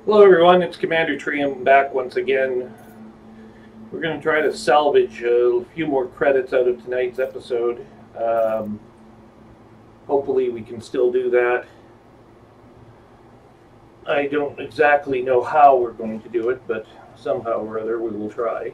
Hello everyone, it's Commander Trium back once again. We're going to try to salvage a few more credits out of tonight's episode. Hopefully we can still do that. I don't exactly know how we're going to do it, but somehow or other we will try.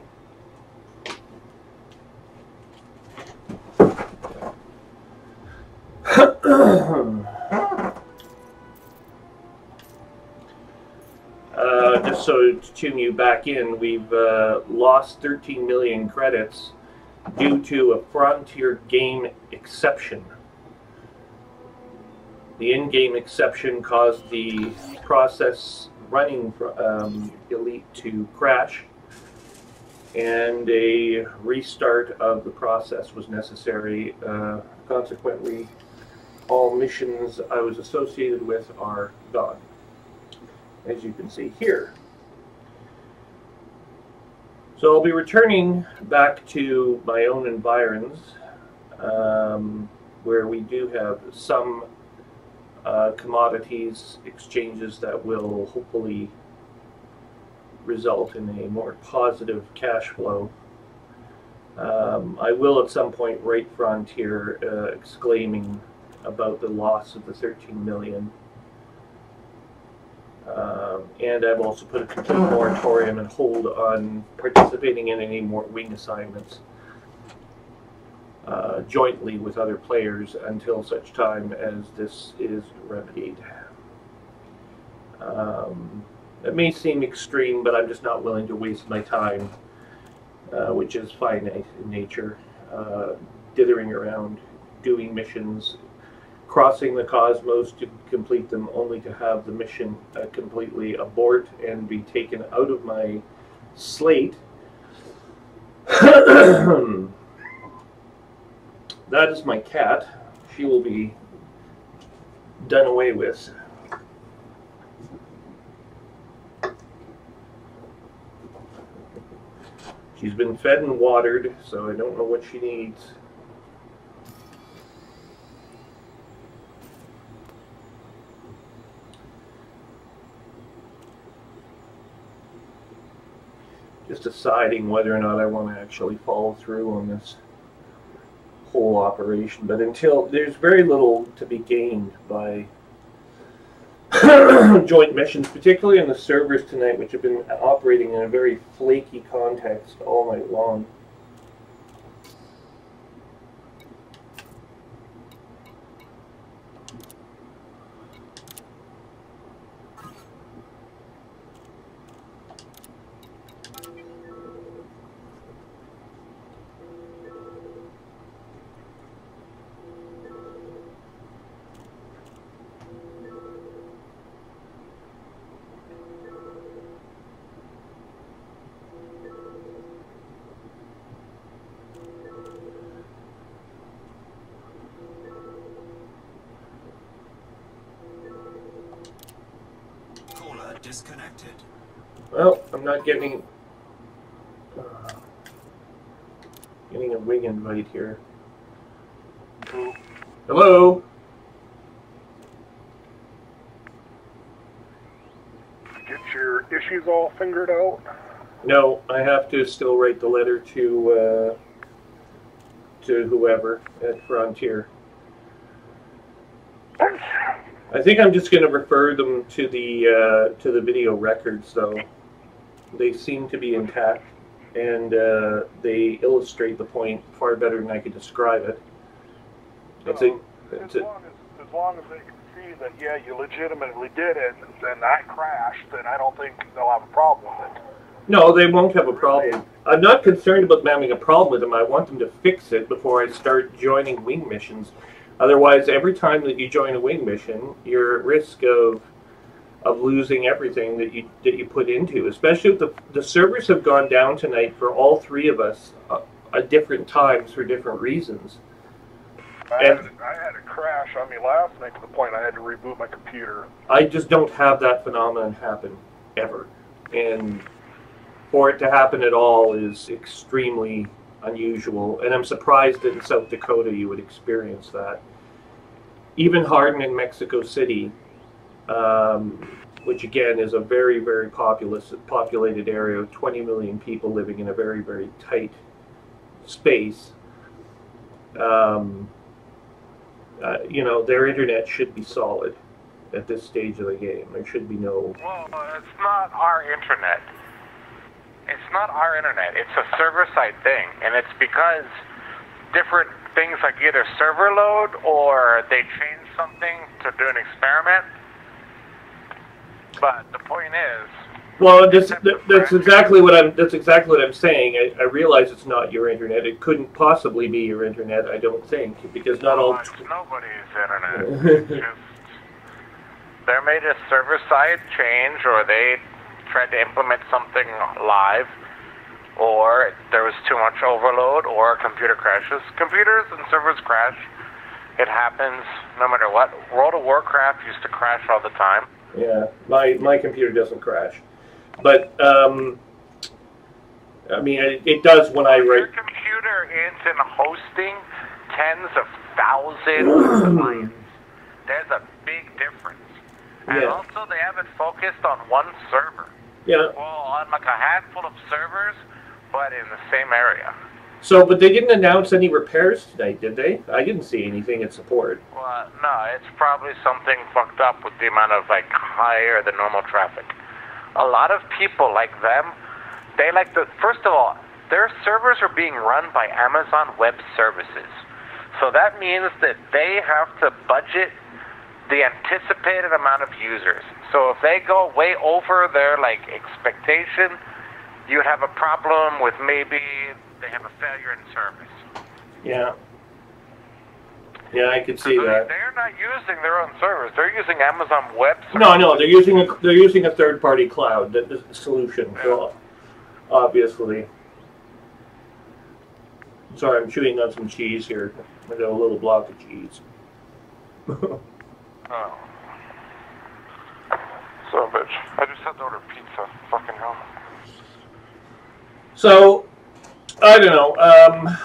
Just so to tune you back in, we've lost 13 million credits due to a Frontier game exception. The in-game exception caused the process running Elite to crash, and a restart of the process was necessary. Consequently, all missions I was associated with are gone, as you can see here. So I'll be returning back to my own environs, where we do have some commodities exchanges that will hopefully result in a more positive cash flow. I will at some point write Frontier exclaiming about the loss of the 13 million. And I've also put a complete moratorium and hold on participating in any more wing assignments jointly with other players until such time as this is remedied. It may seem extreme, but I'm just not willing to waste my time, which is finite in nature, dithering around, doing missions, crossing the cosmos to complete them, only to have the mission completely abort and be taken out of my slate. That is my cat. She will be done away with. She's been fed and watered, so I don't know what she needs. Just deciding whether or not I want to actually follow through on this whole operation. But until, there's very little to be gained by joint missions, particularly on the servers tonight, which have been operating in a very flaky context all night long. Disconnected. Well, I'm not getting a wing invite here. Hello? Get your issues all fingered out? No, I have to still write the letter to whoever at Frontier. I think I'm just going to refer them to the video records, though. They seem to be intact, and they illustrate the point far better than I could describe it. As long as they can see that, yeah, you legitimately did it, and that crashed, then I don't think they'll have a problem with it. No, they won't have a problem. I'm not concerned about them having a problem with them. I want them to fix it before I start joining wing missions. Otherwise, every time that you join a wing mission, you're at risk of losing everything that you put into. Especially if the servers have gone down tonight for all three of us at different times for different reasons. I had a crash on me last night to the point I had to reboot my computer. I just don't have that phenomenon happen ever, and for it to happen at all is extremely unusual, and I'm surprised that in South Dakota you would experience that. Even Hardin in Mexico City which again is a very, very populated area of 20 million people living in a very, very tight space, you know, their internet should be solid at this stage of the game. There should be no... Well, it's not our internet. It's not our internet. It's a server-side thing, and it's because different things like either server load or they change something to do an experiment. But the point is... Well, that's exactly what I'm saying. I realize it's not your internet. It couldn't possibly be your internet, I don't think, because not all... It's nobody's internet. Just, they made a server-side change, or they tried to implement something live, or there was too much overload, or a computer crashes. Computers and servers crash. It happens no matter what. World of Warcraft used to crash all the time. Yeah, my computer doesn't crash. But, I mean, it does when I write... Your computer isn't hosting tens of thousands of lines. There's a big difference. And Yeah. also, they have it focused on one server. Yeah. Well, on like a handful of servers, but in the same area. So, but they didn't announce any repairs tonight, did they? I didn't see anything in support. Well, no, it's probably something fucked up with the amount of, like, higher than normal traffic. A lot of people like them, they like the... First of all, their servers are being run by Amazon Web Services. So that means that they have to budget the anticipated amount of users. So if they go way over their, like, expectation, you would have a problem with maybe they have a failure in service. Yeah. Yeah, I could see that. They're not using their own servers. They're using Amazon Web Services. No, they're using a third-party cloud the solution. Yeah. So obviously. Sorry, I'm chewing on some cheese here. I got a little block of cheese. Oh. So, bitch. I just had to order pizza. Fucking hell. So, I don't know.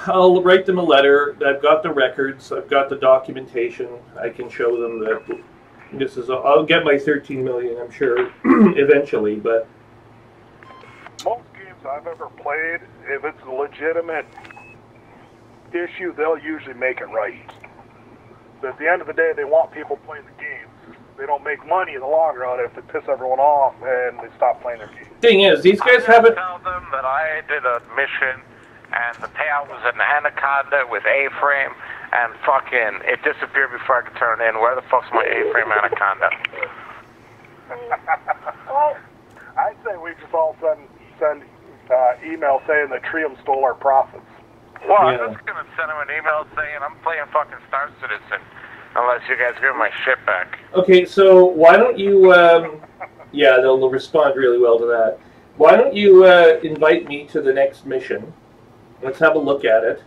I'll write them a letter. I've got the records. I've got the documentation. I can show them that this is... I'll get my 13 million, I'm sure, eventually, but... Most games I've ever played, if it's a legitimate issue, they'll usually make it right. But at the end of the day, they want people playing the games. They don't make money in the long run if they piss everyone off and they stop playing their games. Thing is, these guys haven't... I tell them that I did a mission and the payout was an anaconda with A-frame and fucking it disappeared before I could turn it in. Where the fuck's my A-frame anaconda? I'd say we just all send email saying that Trium stole our profits. Well, Yeah. I'm just gonna send them an email saying I'm playing fucking Star Citizen unless you guys give my shit back. Okay, so why don't you... yeah, they'll respond really well to that. Why don't you invite me to the next mission? Let's have a look at it.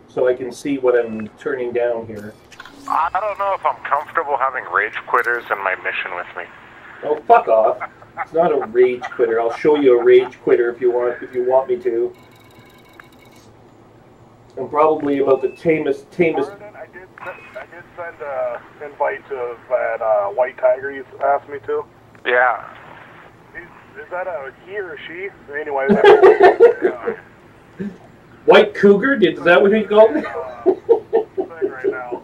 So I can see what I'm turning down here. I don't know if I'm comfortable having rage quitters in my mission with me. Oh, fuck off. It's not a rage quitter. I'll show you a rage quitter if you want me to. I'm probably about the tamest... Gordon, I did send an invite to that White Tiger you asked me to. Yeah. Is that a he or a she? Anyway, White Cougar? Is that what he called it? thing right now.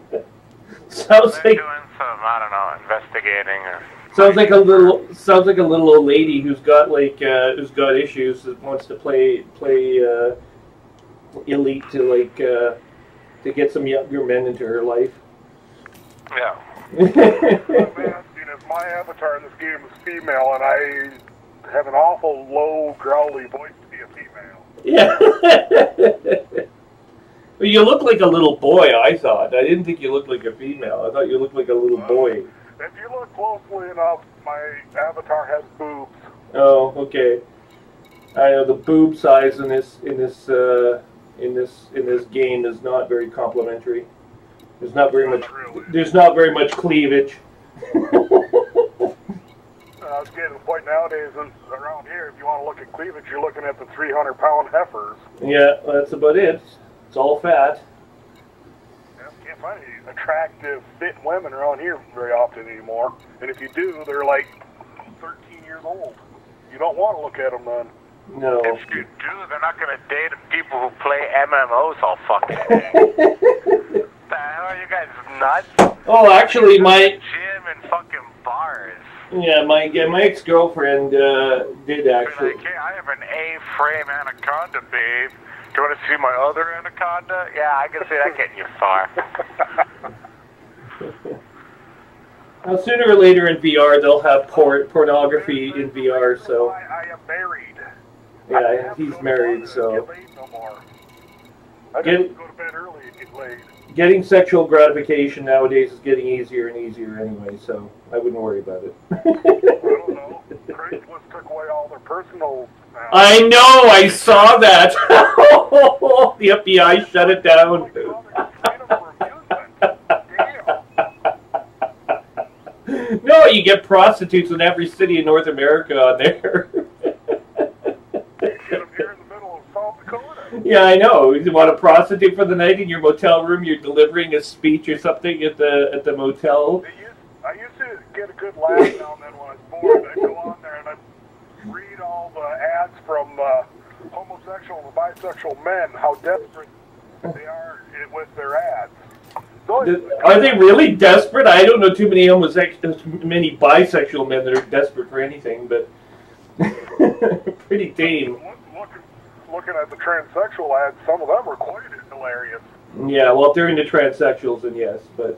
Sounds They're like... doing some, I don't know, investigating or... Sounds like a little old lady who's got issues that wants to play Elite to get some younger men into her life. Yeah. I'm asking if my avatar in this game is female and I have an awful low growly voice to be a female. Yeah. Well, you look like a little boy, I thought. I didn't think you looked like a female. I thought you looked like a little boy. If you look closely enough, my avatar has boobs. Oh, okay. I know the boob size in this game is not very complimentary. There's not very much. There's not very much cleavage. I was getting to the point nowadays around here, if you want to look at cleavage, you're looking at the 300-pound heifers. Yeah, that's about it. It's all fat. Yeah, can't find any attractive, fit women around here very often anymore. And if you do, they're like 13 years old. You don't want to look at them then. No. If you do, they're not going to date people who play MMOs all fucking day. The hell are you guys nuts? Oh, actually, my gym and fucking bars. yeah, my ex-girlfriend did actually. Like, hey, I have an A-frame anaconda, babe. Do you want to see my other anaconda? Yeah, I can see that getting you far. Now, sooner or later in VR, they'll have pornography in VR. So I am married. yeah, he's married, so. Get laid no more. I just go to bed early and get laid. Getting sexual gratification nowadays is getting easier and easier anyway, so I wouldn't worry about it. I don't know. Craigslist took away all their personal. I know, I saw that. The FBI shut it down. No, you get prostitutes in every city in North America on there. Yeah, I know. You want a prostitute for the night in your motel room? You're delivering a speech or something at the motel. I used to get a good laugh now and then when I was bored. I'd go on there and I'd read all the ads from homosexual and bisexual men, how desperate they are with their ads. So are they really desperate? I don't know too many many bisexual men that are desperate for anything, but pretty tame. Looking at the transsexual ads, some of them are quite hilarious. Yeah, well, if they're into transsexuals, then yes, but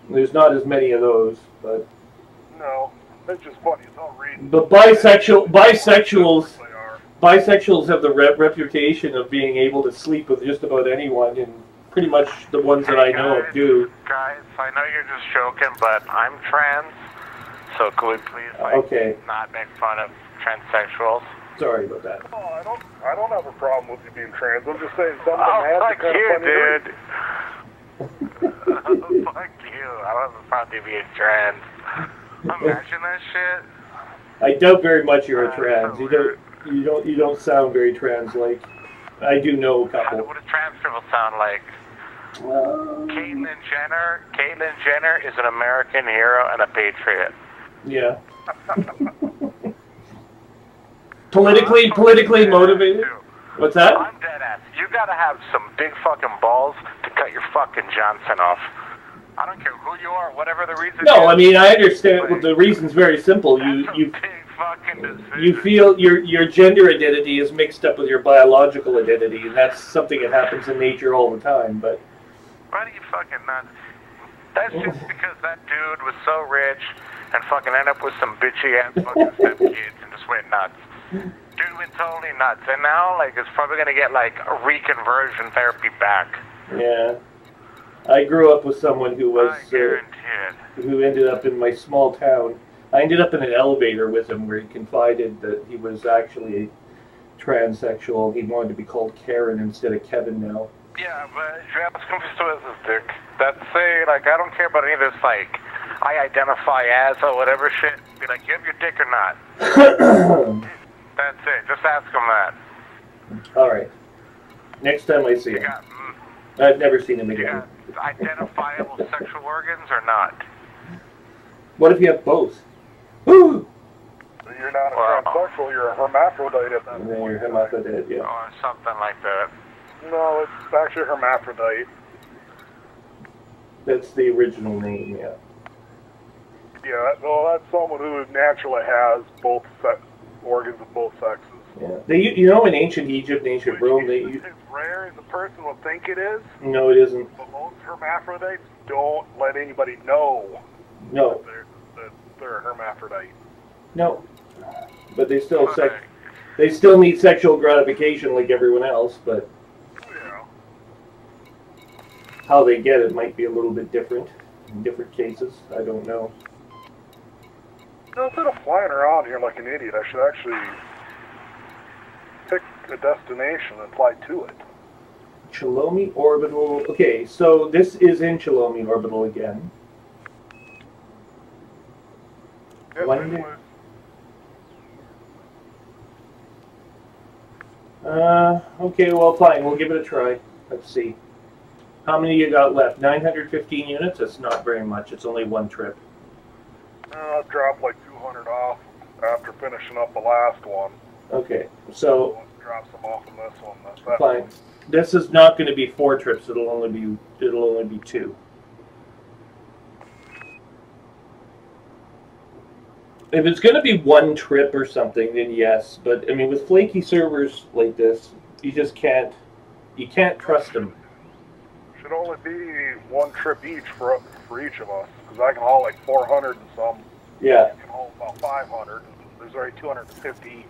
there's not as many of those. But no, it's just funny. It's all reading. But bisexuals have the reputation of being able to sleep with just about anyone, and pretty much the ones that I know of do. Guys, I know you're just joking, but I'm trans, so could we please not make fun of transsexuals? Sorry about that. Oh, I don't have a problem with you being trans. I'm just saying some of them fuck kind you, of funny. Dude. Fuck you. I don't have a problem with you being trans. Imagine that shit. I doubt very much you're a trans. You don't sound very trans-like. I do know a couple. What does trans people sound like? Caitlyn Jenner is an American hero and a patriot. Yeah. Politically motivated? What's that? I'm dead ass. You gotta have some big fucking balls to cut your fucking Johnson off. I don't care who you are, whatever the reason. No, I mean I understand. Well, the reason's very simple. You feel your gender identity is mixed up with your biological identity, and that's something that happens in nature all the time. But why do you fucking nuts? That's just because that dude was so rich and fucking ended up with some bitchy ass fucking stepkids and just went nuts. Dude went totally nuts, and now like it's probably gonna get like a reconversion therapy back. Yeah, I grew up with someone who was who ended up in my small town. I ended up in an elevator with him where he confided that he was actually a transsexual. He wanted to be called Karen instead of Kevin now. Yeah, but if you ask him for this dick, that's say like I don't care about any of this like I identify as or whatever shit. Be like, you have your dick or not? That's it. Just ask him that. All right. Next time I see him. I've never seen him again. You got identifiable sexual organs or not? What if you have both? Woo! You're not a transsexual, you're a hermaphrodite at that point. You're a hermaphrodite, yeah. Or something like that. No, it's actually hermaphrodite. That's the original name, yeah. Yeah, well, that's someone who naturally has both organs of both sexes. Yeah, you know, in ancient Egypt, and ancient Rome, it's rare as a person will think it is. No, it isn't. But most hermaphrodites don't let anybody know. No. That they're a hermaphrodite. No, but they still need sexual gratification like everyone else. But how they get it might be a little bit different in different cases. I don't know. No, instead of flying around here like an idiot, I should actually pick a destination and fly to it. Chilomi Orbital. Okay, so this is in Chilomi Orbital again. Yes, okay, well, fine. We'll give it a try. Let's see. How many you got left? 915 units? That's not very much. It's only one trip. I've dropped like 200 off after finishing up the last one. Okay, so Drop some off on this one. That's fine. one. This is not going to be 4 trips. It'll only be 2. If it's going to be 1 trip or something, then yes. But I mean, with flaky servers like this, you just can't. You can't trust them. Should only be 1 trip each for each of us, because I can haul like 400 and some. Yeah. You can haul about 500. And there's already 250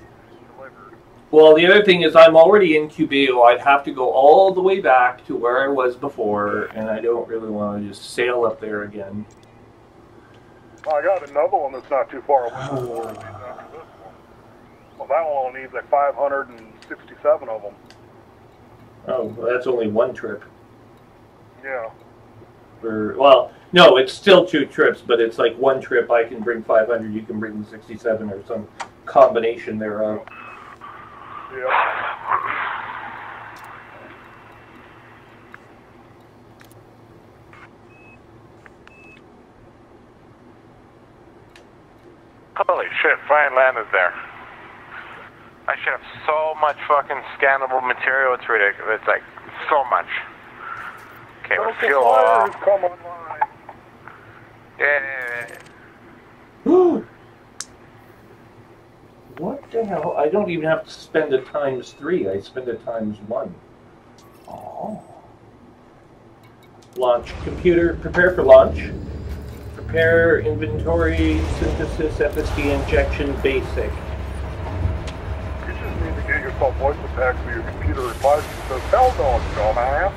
delivered. Well, the other thing is I'm already in Cubeo. I'd have to go all the way back to where I was before, and I don't really want to just sail up there again. Well, I got another one that's not too far away. After this one. Well, that one only needs like 567 of them. Oh, well, that's only 1 trip. Yeah. Well, no, it's still 2 trips, but it's like 1 trip I can bring 500, you can bring 67, or some combination thereof. Yeah. Holy shit, Brian landed there. I should have so much fucking scannable material, it's ridiculous. It's like, so much. Okay, we're fuel off. Come online. Yeah. What the hell? I don't even have to spend it ×3. I spend it ×1. Oh. Launch. Computer, prepare for launch. Prepare inventory, synthesis, FSD injection, basic. You just need to get yourself voice attack so your computer replies and says, hell no, dumbass.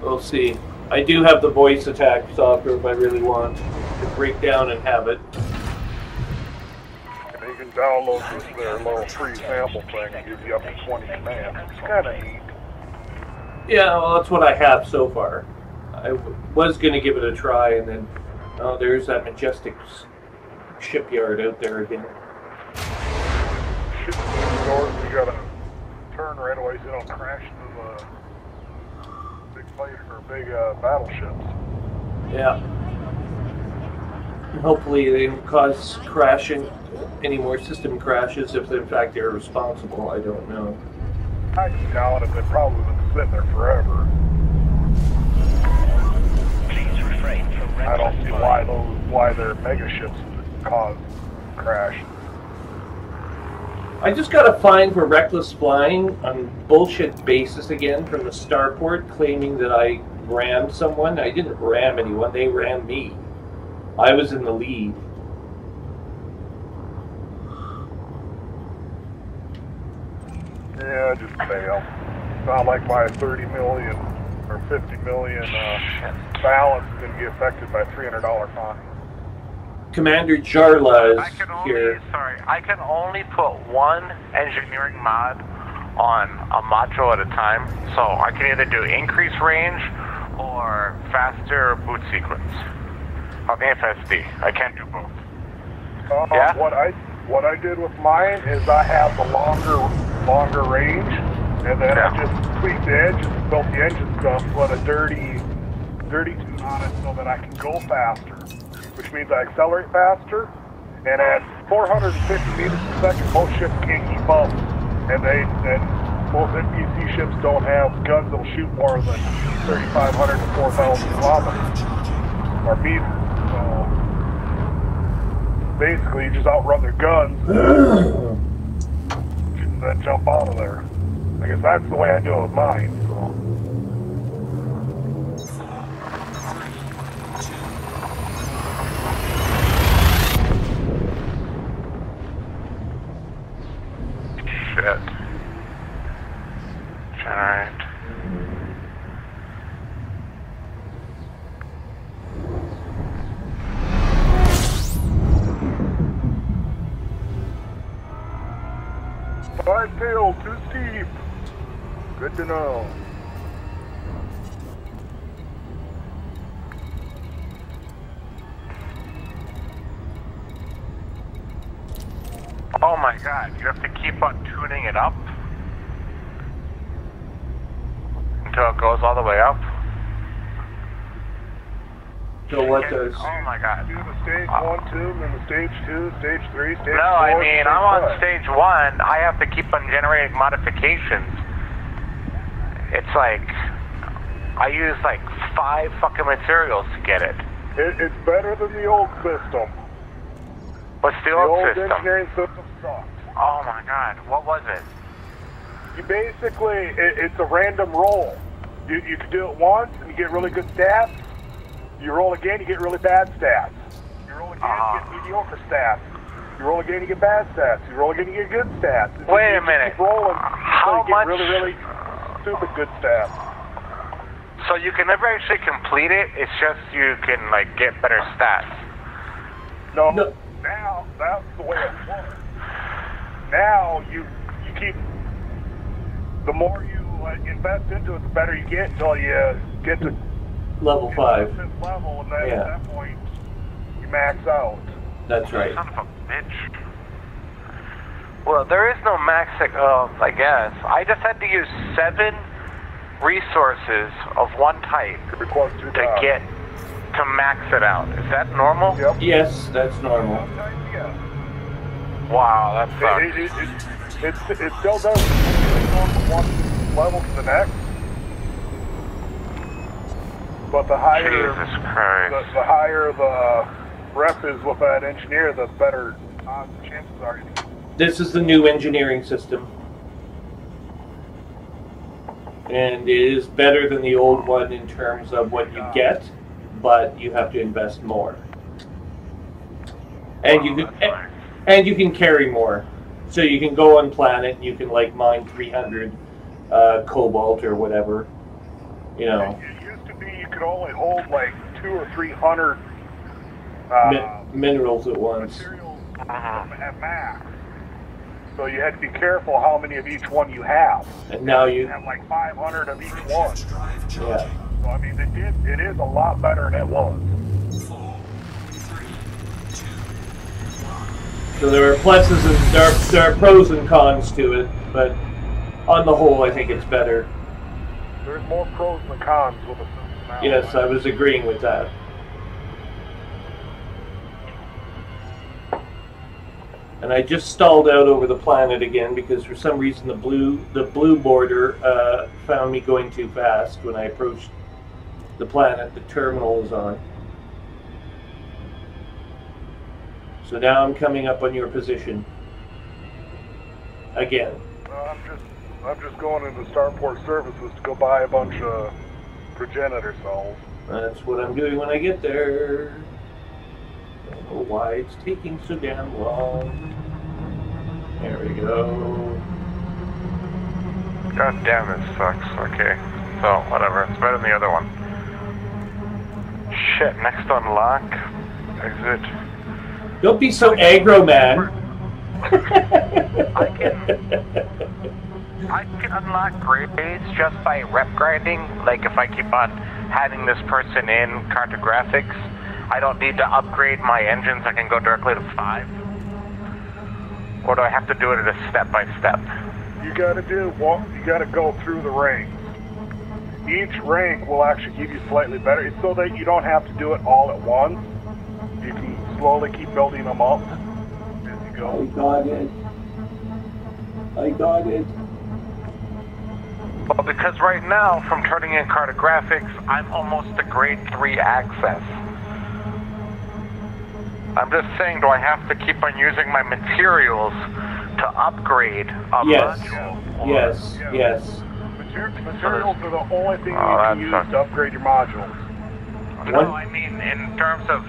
We'll see. I do have the voice attack software if I really want to break down and have it. And you can download their little free sample thing and give you up to 20 commands. It's kind of neat. Yeah, well, that's what I have so far. I was going to give it a try, and then, oh, there's that majestic shipyard out there again. Shipyard doors, you gotta turn right away so you don't crash into the big fighter or big battleships. Yeah. Hopefully they don't cause crashing, any more system crashes, if in fact they're responsible. I don't know. I can doubt it. They've probably been sitting there forever. I don't see why their mega ships cause crash. I just got a fine for reckless flying on bullshit basis again from the starport, claiming that I rammed someone. I didn't ram anyone, they rammed me. I was in the lead. Yeah, just fail. It's not like my 30 million or 50 million balance is going to get affected by $300 fine. Commander Jarla is here. I can only put 1 engineering mod on a module at a time, so I can either do increased range or faster boot sequence on the FSD. I can't do both. Yeah? What I did with mine is I have the longer range, and then I just tweaked the engine, built the engine stuff, put a dirty tune on it so that I can go faster, which means I accelerate faster, and at 450 meters per second, most ships can't keep up, and most NPC ships don't have guns that'll shoot more than 3,500 to 4,000 kilometers, or meters, so basically you just outrun their guns, and then jump out of there. I guess that's the way I do it with mine, so. Shit. Generate. Five tail, too steep. Good to know. Oh my god, you have to keep on tuning it up? until it goes all the way up. So what does? Oh my god. Do the stage 1, 2, and then the stage 2, stage 3, stage 4. No, I mean, stage I'm on 5. stage 1. I have to keep on generating modifications. It's like, I use like 5 fucking materials to get it. It's better than the old system. What's the The old old system? engineering system sucked. Oh my god, what was it? You basically, it's a random roll. You can do it once and you get really good stats. You roll again, you get really bad stats. You roll again, you get mediocre stats. You roll again, you get bad stats. You roll again, you get good stats. Wait a You minute. keep rolling How until you much? get really, really stupid good stats. So you can never actually complete it, it's just you can like get better stats. No, No. now that's the way it works. Now you keep, the more you invest into it, the better you get until you get to Level 5. this level, and then Yeah. at that point you max out. That's right. Son of a bitch. Well, there is no maxing, I guess. I just had to use 7 resources of one type It requires 2 to get to max it out. Is that normal? Yep. Yes, that's normal. Sometimes, yeah. Wow, that sucks. It still does go from one level to the next, but the higher Jesus Christ. the higher the rep is with that engineer, the better odds and chances are. This is the new engineering system. And it is better than the old one in terms of what you get, but you have to invest more. And you can carry more. So you can go on planet and you can like mine 300 cobalt or whatever. You know. It used to be you could only hold like 200 or 300 minerals at once. materials at max. So you had to be careful how many of each one you have. And now you have like 500 of each one. yeah. So I mean, it is a lot better than it was. So there are pluses and there are pros and cons to it, but on the whole I think it's better. There's more pros than cons with the system now. Yes, I was agreeing with that. And I just stalled out over the planet again because for some reason the blue border found me going too fast when I approached the planet the terminal is on. So now I'm coming up on your position again. I'm just going into Starport Services to go buy a bunch of progenitor cells. That's what I'm doing when I get there. I don't know why it's taking so damn long. There we go. God damn, this sucks. Okay. So, whatever. It's better than the other one. Shit, next unlock. Exit. Don't be so aggro, man. I can unlock grades just by rep grinding. Like if I keep on having this person in cartographics, I don't need to upgrade my engines. I can go directly to 5. Or do I have to do it at a step by step? You gotta go through the ranks. Each rank will actually give you slightly better. It's so that you don't have to do it all at once. You can slowly keep building them up as you go. I got it. I got it. Well, because right now, from turning in cartographics, I'm almost a grade 3 access. I'm just saying, do I have to keep on using my materials to upgrade a module? Or- Yes. Yes. Materials are the only thing you that can use sucks. to upgrade your modules. No, I mean in terms of,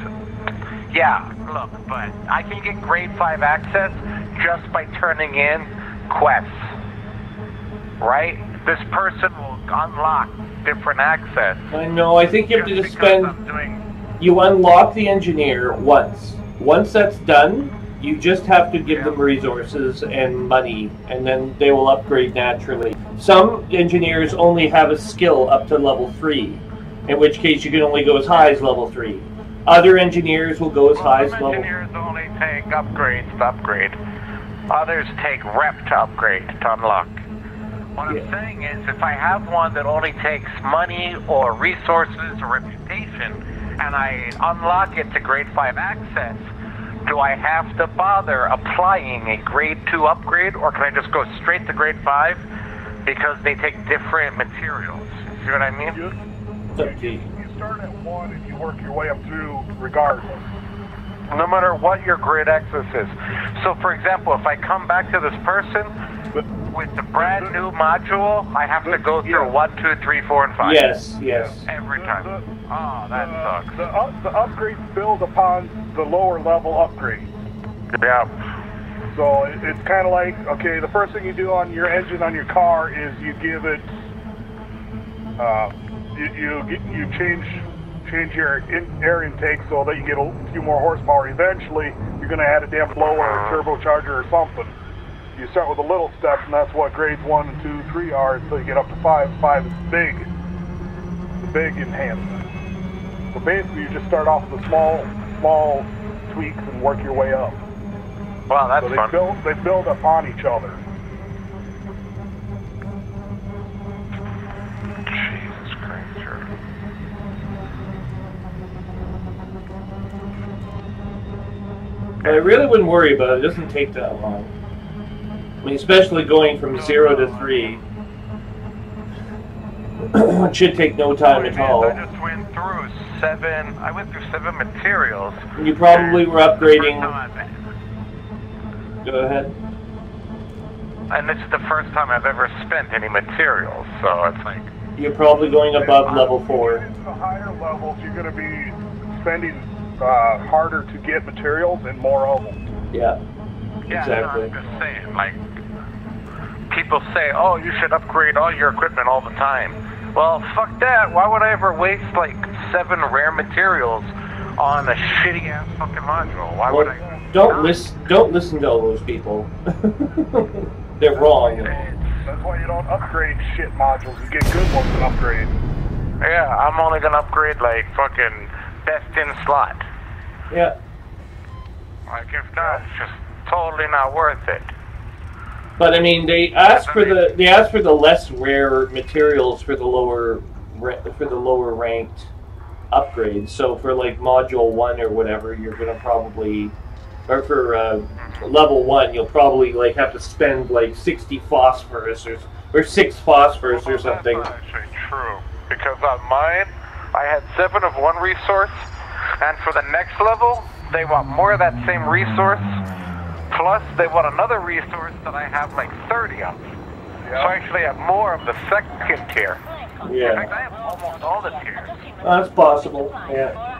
yeah, look, but I can get grade 5 access just by turning in quests, right? This person will unlock different access. I know. I think you have to Just just because spend. I'm doing, You unlock the engineer once. Once that's done, you just have to give them resources and money, and then they will upgrade naturally. Some engineers only have a skill up to level 3, in which case you can only go as high as level 3. Other engineers will go as high as some level... engineers only take upgrades to upgrade. Others take rep to upgrade, to unlock. What I'm saying is, if I have one that only takes money or resources or reputation, and I unlock it to grade 5 access, do I have to bother applying a grade 2 upgrade, or can I just go straight to grade 5 because they take different materials? You see what I mean? You start at 1 and you work your way up through regardless. No matter what your grade access is. So, for example, if I come back to this person with the brand new module, I have to go through 1, 2, 3, 4, and 5. Yes. Every time. Oh, that sucks. The upgrades build upon the lower level upgrades. Yeah. So it's kind of like, okay, the first thing you do on your engine on your car is you give it, you change your air intake so that you get a few more horsepower. Eventually, you're going to add a damn blower or turbocharger or something. You start with the little steps, and that's what grades 1 and 2, 3 are until you get up to 5. 5 is big, the big enhancement. So basically, you just start off with the small tweaks and work your way up. Wow, that's so fun. They build upon each other. Jesus Christ, sure. I really wouldn't worry about it. It doesn't take that long. I mean, especially going from 0 to 3. It should take no time at all. I just went through 7. I went through 7 materials. You probably were upgrading. Go ahead. And this is the first time I've ever spent any materials, so it's like... You're probably going above level 4. Into the higher levels, you're going to be spending harder to get materials and more of them. Yeah, exactly. No, I'm just saying, like, people say, oh, you should upgrade all your equipment all the time. Well, fuck that. Why would I ever waste, like, 7 rare materials on a shitty-ass fucking module? Why would I... Don't listen to all those people. They're wrong. That's why you don't upgrade shit modules. You get good ones and upgrade. Yeah, I'm only gonna upgrade, like, fucking best in slot. Yeah. Like, if not, it's just totally not worth it. But I mean, they ask for the less rare materials for the lower ranked upgrades. So for like module 1 or whatever, you're gonna probably, or for level 1, you'll probably like have to spend like 60 phosphorus or 6 phosphorus or something. That's actually true, because on mine, I had 7 of one resource, and for the next level, they want more of that same resource. Plus, they want another resource that I have like 30 of. So I actually have more of the second tier. Yeah. In fact, I have almost all the tiers. That's possible. Yeah.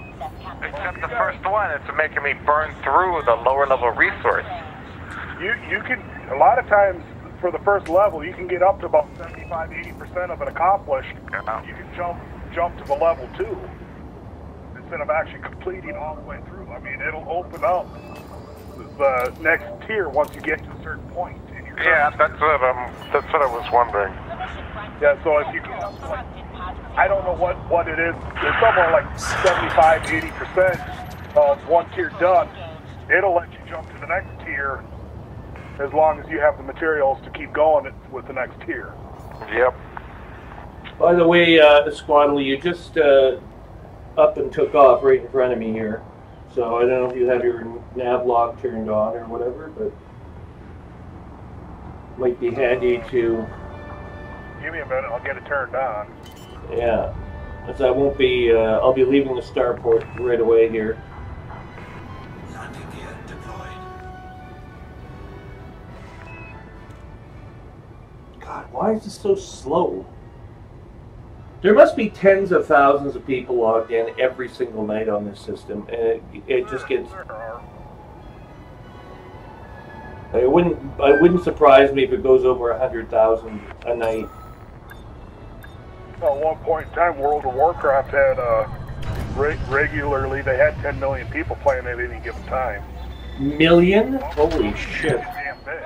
Except the first one, it's making me burn through the lower level resource. You can, a lot of times, for the first level, you can get up to about 75–80% of it accomplished. Yeah. You can jump to the level 2 instead of actually completing all the way through. I mean, it'll open up the next tier once you get to a certain point. Yeah, that's what I was wondering. Yeah, so if you get up to, like, I don't know what it is, it's somewhere like 75–80% of one tier done. It'll let you jump to the next tier as long as you have the materials to keep going with the next tier. Yep. By the way, Squaddle, you just up and took off right in front of me here. So I don't know if you have your nav lock turned on or whatever, but might be handy to... Give me a minute, I'll get it turned on. Yeah, as I won't be, I'll be leaving the starport right away here. Landing gear deployed. God, why is this so slow? There must be tens of thousands of people logged in every single night on this system, and it just gets... It wouldn't surprise me if it goes over 100,000 a night. At one point in time, World of Warcraft had regularly, they had 10 million people playing at any given time. Million? Holy shit. Damn big.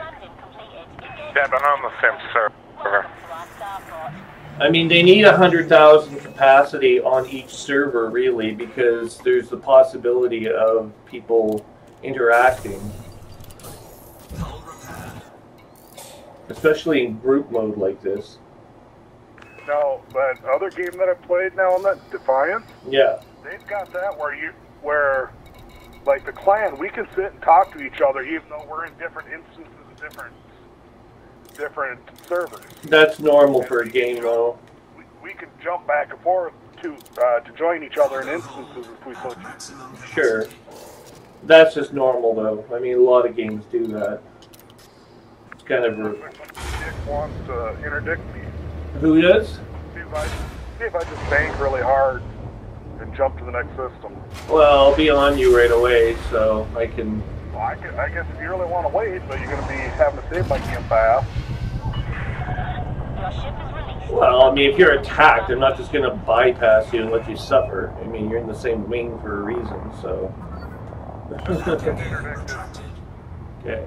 Yeah, but on the same server. I mean, they need 100,000 capacity on each server, really, because there's the possibility of people interacting. especially in group mode like this. Now, that other game that I played now and then, Defiance, Yeah. they've got that where like the clan, we can sit and talk to each other even though we're in different instances and different servers. That's normal for a game, though. We can jump back and forth to join each other in instances if we so choose. Sure. That's just normal, though. I mean, a lot of games do that. It's kind of rude. Dick wants to interdict me. Who does? See if I just bank really hard and jump to the next system. Well, I'll be on you right away, so I can... Well, I guess if you really want to wait, but you're going to be having to save my game fast. Well, I mean, if you're attacked, I'm not just going to bypass you and let you suffer. I mean, you're in the same wing for a reason, so... Okay.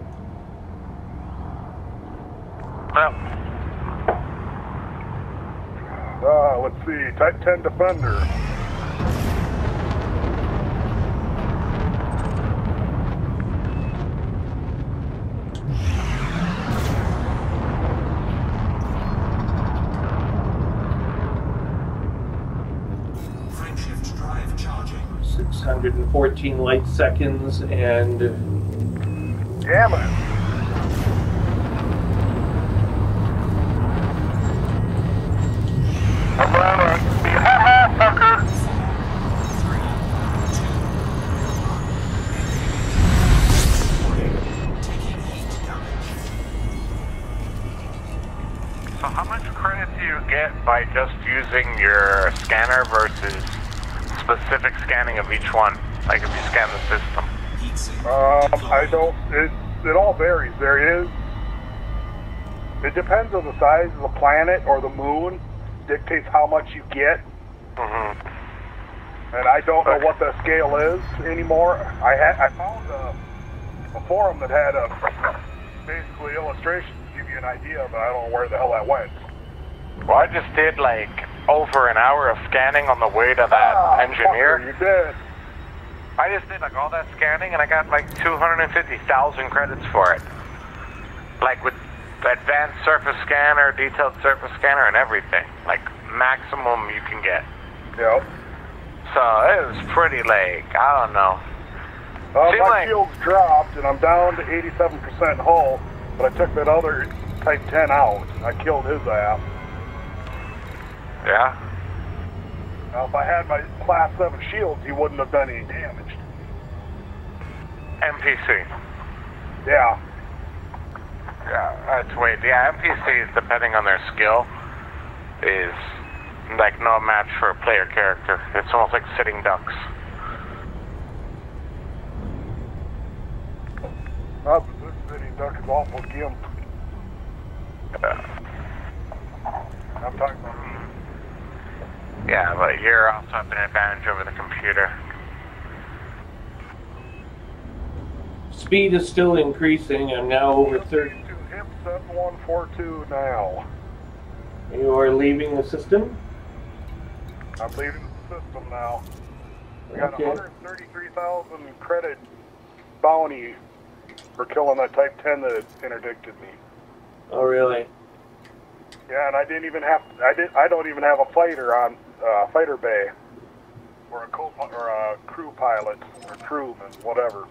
Let's see, Type 10 Defender. Frameshift drive charging. 614 light seconds, and... Damn it. So how much credit do you get by just using your scanner versus specific scanning of each one? Like if you scan the system? I don't, it all varies. It depends on the size of the planet or the moon, dictates how much you get. And I don't know what the scale is anymore. I found a forum that had basically illustrations to give you an idea, but I don't know where the hell that went. Well, I just did like over an hour of scanning on the way to that engineer. Fucker, you did. I just did like all that scanning and I got like 250,000 credits for it. Like with advanced surface scanner, detailed surface scanner, and everything. Like maximum you can get. Yep. So it was pretty like, I don't know. My shield's dropped and I'm down to 87% hull, but I took that other Type 10 out. I killed his ass. Yeah? Now, if I had my Class 7 shields, he wouldn't have done any damage. NPC. Yeah. Yeah, that's weird. Yeah, NPCs, depending on their skill, is like no match for a player character. It's almost like sitting ducks. Not that this sitting duck is awful gimp. I'm talking about... Yeah, but you're also have an advantage over the computer. Speed is still increasing. I'm now over 30. HIP 7142 now. You are leaving the system? I'm leaving the system now. I got Okay. 133,000 credit bounty for killing that Type 10 that interdicted me. Oh, really? Yeah, and I didn't even have. I don't even have a fighter on fighter bay, or a crew pilot or crewman, whatever.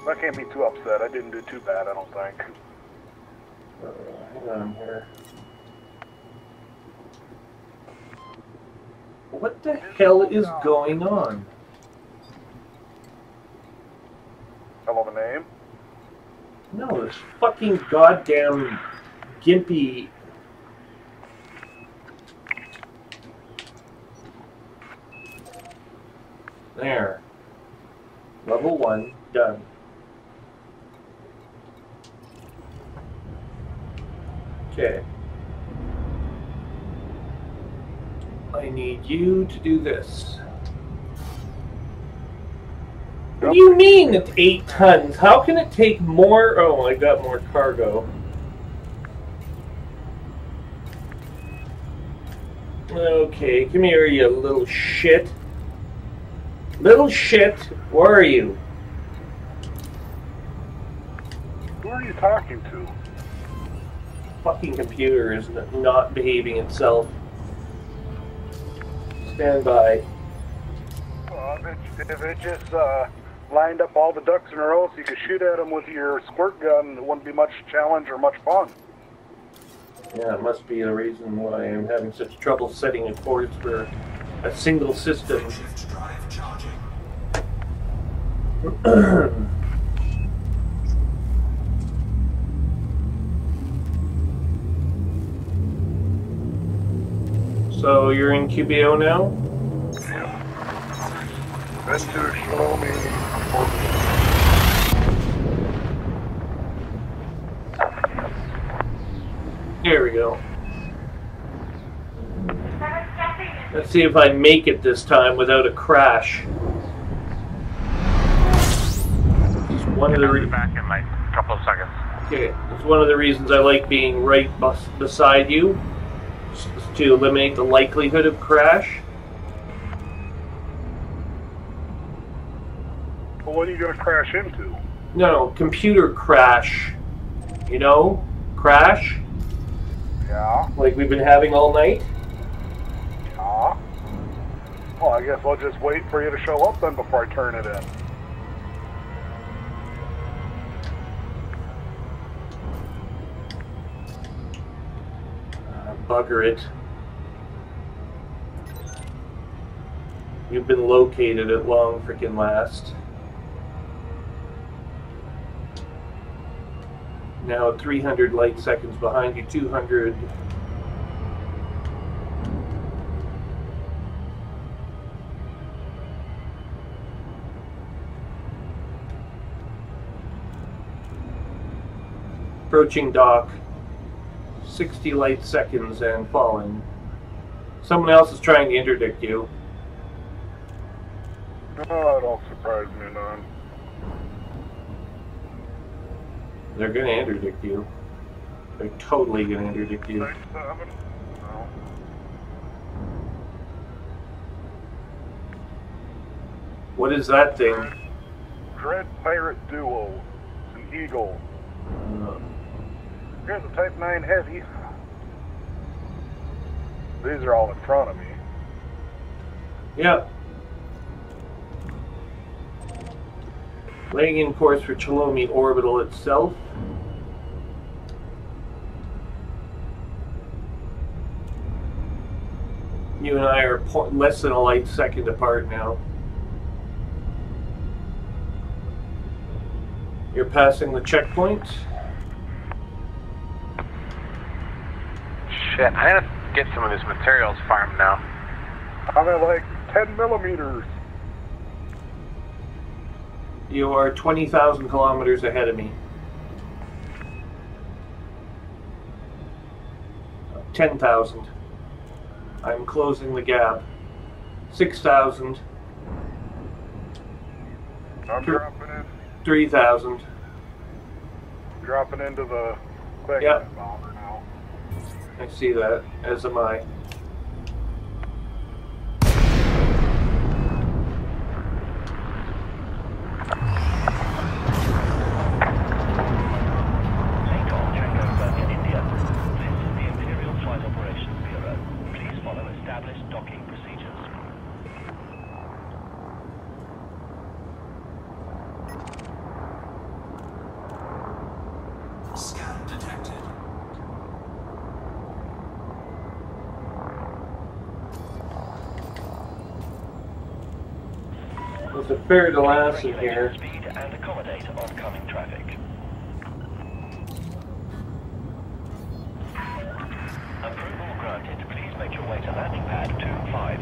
I can't be too upset. I didn't do too bad, I don't think. Hang on here. What the hell is going on? Hell of a name. No, this fucking goddamn gimpy. There. Level 1, done. Okay. I need you to do this. What do you mean it's 8 tons? How can it take more? Oh, I got more cargo. Okay, come here, you little shit. Little shit, where are you? Who are you talking to? Fucking computer is not behaving itself. Stand by. If it just lined up all the ducks in a row so you could shoot at them with your squirt gun, it wouldn't be much challenge or much fun. Yeah, it must be the reason why I'm having such trouble setting a course for a single system. Shift drive charging. So you're in QBO now? Been to Shlomi. Here we go. Let's see if I make it this time without a crash. It's one of the I'll be back in like a couple of seconds. Okay, it's one of the reasons I like being right beside you, to eliminate the likelihood of crash. Well, what are you going to crash into? No, computer crash. You know? Crash? Yeah. Like we've been having all night? Yeah. Well, I guess I'll just wait for you to show up then before I turn it in. Bugger it. You've been located at long freaking last. Now 300 light seconds behind you, 200. Approaching dock, 60 light seconds and falling. Someone else is trying to interdict you. Oh, don't surprise me none. They're gonna interdict you. They're totally gonna interdict you. 97? No. What is that thing? Dread Pirate Duo. It's an Eagle. Here's a Type 9 Heavy. These are all in front of me. Yep. Laying in course for Chalomi orbital itself. You and I are less than a light second apart now. You're passing the checkpoint. Shit, I gotta get some of this materials farmed now. I'm at like 10 millimeters. You are 20,000 kilometers ahead of me. 10,000. I'm closing the gap. 6,000. I'm dropping in. 3,000. Dropping into the quick Yep. bomber now. I see that, as am I. Scan detected. There's a fair to last in here. Speed and accommodate oncoming traffic. Approval granted. Please make your way to landing pad 25.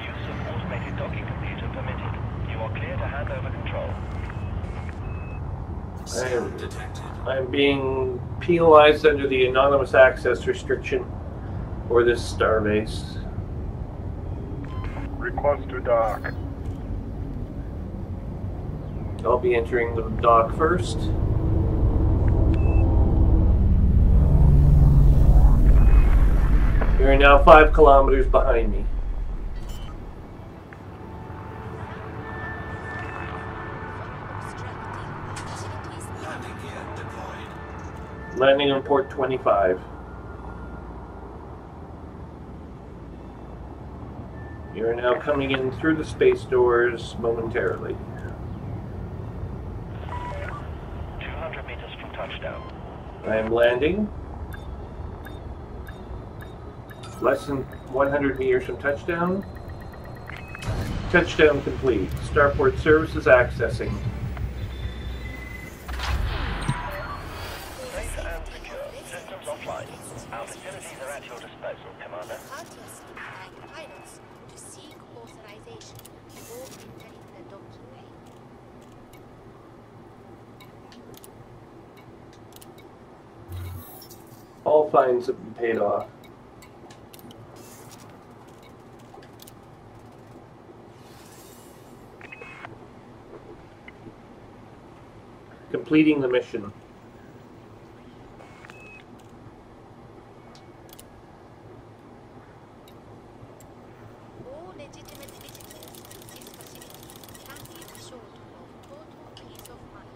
Use of automated docking computer permitted. You are clear to hand over control. Scan detected. I'm being penalized under the anonymous access restriction for this starbase. Request to dock. I'll be entering the dock first. You're now 5 kilometers behind me. Landing on port 25. You are now coming in through the space doors momentarily. 200 meters from touchdown. I am landing. Less than 100 meters from touchdown. Touchdown complete. Starport services accessing. Safe and secure. Systems offline. Our facilities are at your disposal, Commander. Courteously and pilots to seek authorization before entering the docking bay. All fines have been paid off. Completing the mission. All legitimate visitors to this facility can be assured of total peace of mind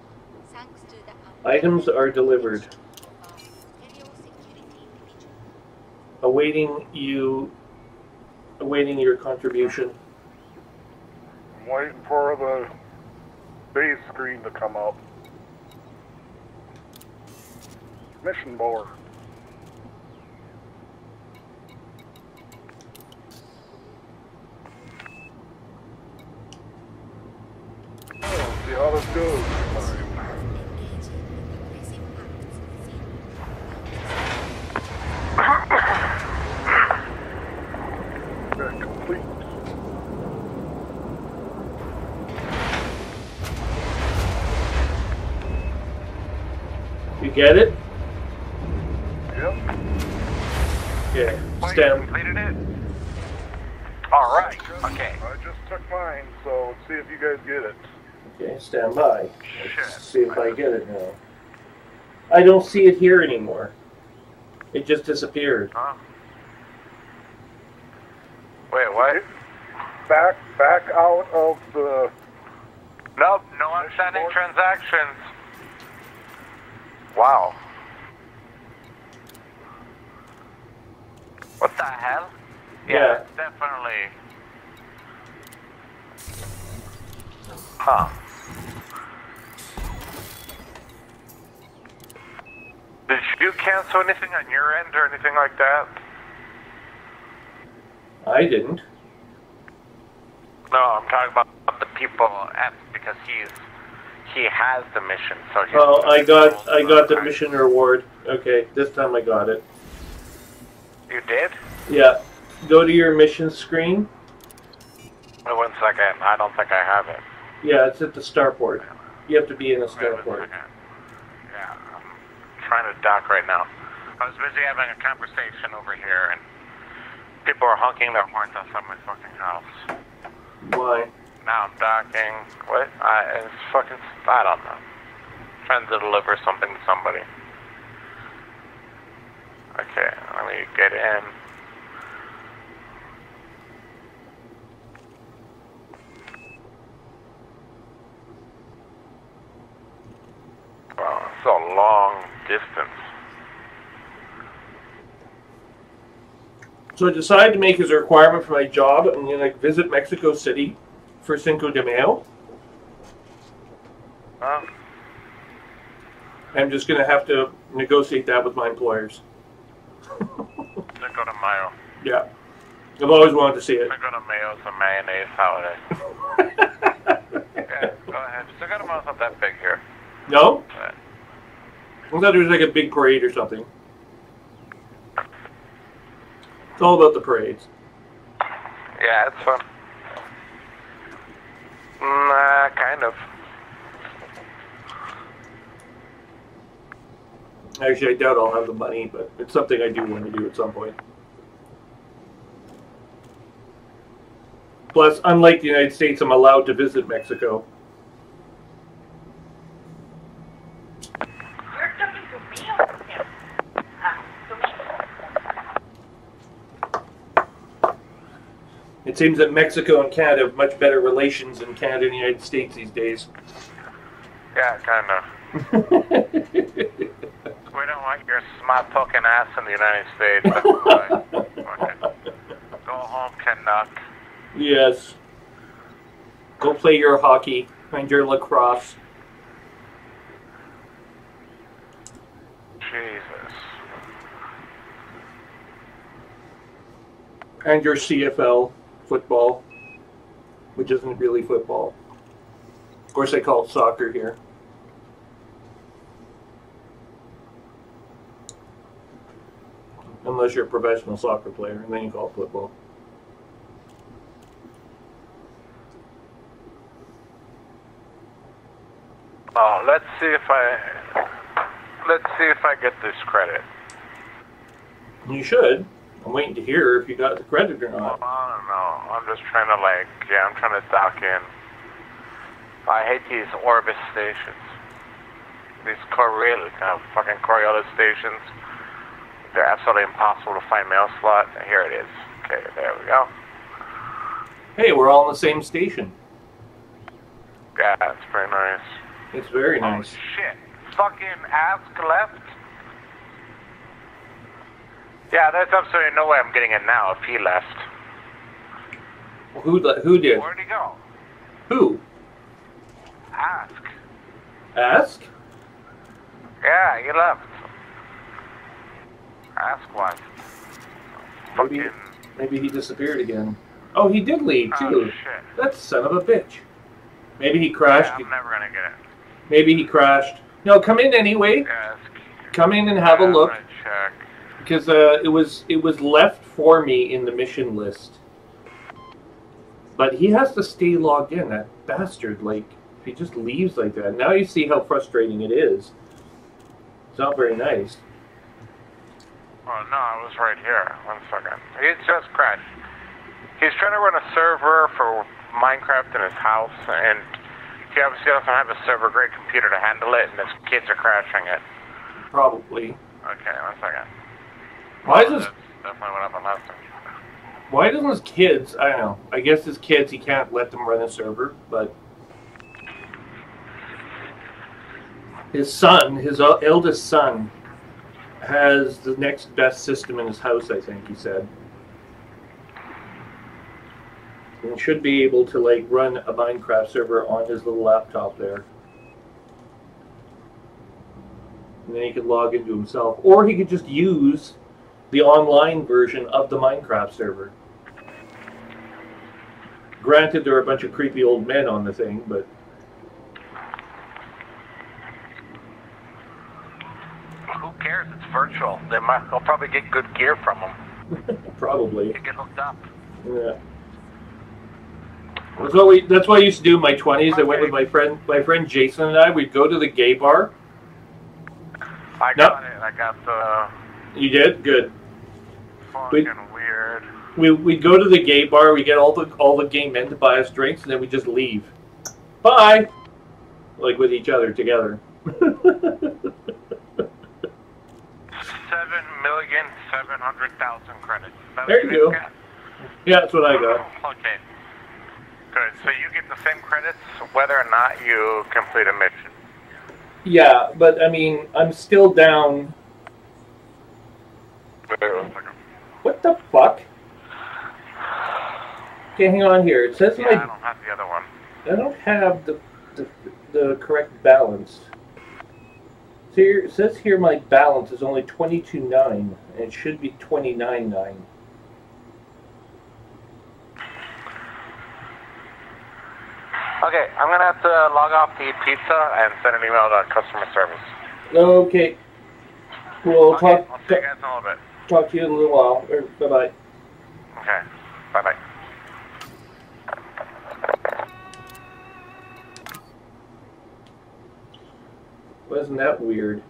thanks to the Items are delivered. of our stereo security division. Awaiting your contribution. I'm waiting for the base screen to come up. Mission board. Oh, see how this goes. Engaging in aggressive acts seen Okay, complete. You get it? Yep. Okay. Well, you Stand. completed it? Alright, okay. I just took mine, so let's see if you guys get it. Okay, stand by. Shit. Let's see if I get it now. I don't see it here anymore. It just disappeared. Huh? Wait, what? Back out of the... Nope, no outstanding transactions. Wow. What the hell? Yeah. Definitely. Huh. Did you cancel anything on your end or anything like that? I didn't. No, I'm talking about the people at, because he has the mission, so he's Oh, I got the mission reward. Okay, this time I got it. You did? Yeah. Go to your mission screen. Wait 1 second. I don't think I have it. Yeah, it's at the starport. You have to be in the Wait 1 starport. second. Yeah, I'm trying to dock right now. I was busy having a conversation over here, and people are honking their horns outside my fucking house. Why? Now I'm docking. What? It's fucking... I don't know. Trying to deliver something to somebody. Okay, let me get in. Wow, it's a long distance. So I decided to make as a requirement for my job, I'm going to visit Mexico City for Cinco de Mayo. Huh? I'm just going to have to negotiate that with my employers. Cinco de Mayo. Yeah. I've always wanted to see it. Cinco de Mayo is a mayonnaise holiday. Yeah, go ahead. Cinco de Mayo's not that big here. No? But I thought there was like a big parade or something. It's all about the parades. yeah, it's fun. Nah, kind of. Actually, I doubt I'll have the money, but it's something I do want to do at some point. Plus, unlike the United States, I'm allowed to visit Mexico. You're talking to me or him? To me. It seems that Mexico and Canada have much better relations than Canada and the United States these days. Yeah, kind of. We don't like my fucking ass in the United States. That's why. Okay. Go home, Canuck. Yes. Go play your hockey and your lacrosse. Jesus. And your CFL football, which isn't really football. Of course, they call it soccer here. Unless you're a professional soccer player, and then you call it football. Oh, let's see if I get this credit. You should. I'm waiting to hear if you got the credit or Well, not. I don't know. I'm just trying to I'm trying to dock in. I hate these Orbis stations. These fucking Coriolis stations. They're absolutely impossible to find mail slot. Here it is. Okay, there we go. Hey, we're all in the same station. Yeah, it's very nice. It's very Oh nice. shit. Fucking ask left? Yeah, there's absolutely no way I'm getting it now if he left. Who did? Where'd he go? Who? Ask. Ask? Yeah, he left. Ask what? Maybe he disappeared again. Oh, he did leave too. Oh shit. That son of a bitch. Maybe he crashed. Yeah, I'm never gonna get it. Maybe he crashed. No, come in anyway. Ask. Come in and have a I'm look. gonna check. Because it was left for me in the mission list. But he has to stay logged in, that bastard. Like, if he just leaves like that. Now you see how frustrating it is. It's not very nice. Oh no, I was right here. 1 second. He just crashed. He's trying to run a server for Minecraft in his house, and he obviously doesn't have a server-grade computer to handle it, and his kids are crashing it. Probably. Okay, 1 second. Why is this? That's definitely what happened last time. Why doesn't his kids? I don't know. I guess his kids, he can't let them run a server, but his son, his eldest son, has the next best system in his house. I think he said, and should be able to like run a Minecraft server on his little laptop there, and then he could log into himself, or he could just use the online version of the Minecraft server. Granted, there are a bunch of creepy old men on the thing, but Who cares? It's virtual. They'll probably get good gear from them. probably. You get hooked up. Yeah. That's what I used to do in my 20s. I went with my friend Jason and I. We'd go to the gay bar. I got it. I got the You did? Good. fucking weird. We'd go to the gay bar. We get all the gay men to buy us drinks, and then we just leave. Bye. Like with each other together. 7,700,000 credits. There you go. Yeah, that's what I got. Okay. Good. So you get the same credits whether or not you complete a mission. Yeah, but I mean, I'm still down. Wait 1 second. What the fuck? Okay, hang on here. It says Yeah, my I don't have the other one. I don't have the correct balance. So here, it says here my balance is only 22.9, and it should be 29.9. Okay, I'm gonna have to log off to eat pizza and send an email to customer service. Okay. We'll Okay, I'll see you guys in a little bit. talk to you in a little while. Bye bye. Okay, bye bye. Wasn't that weird?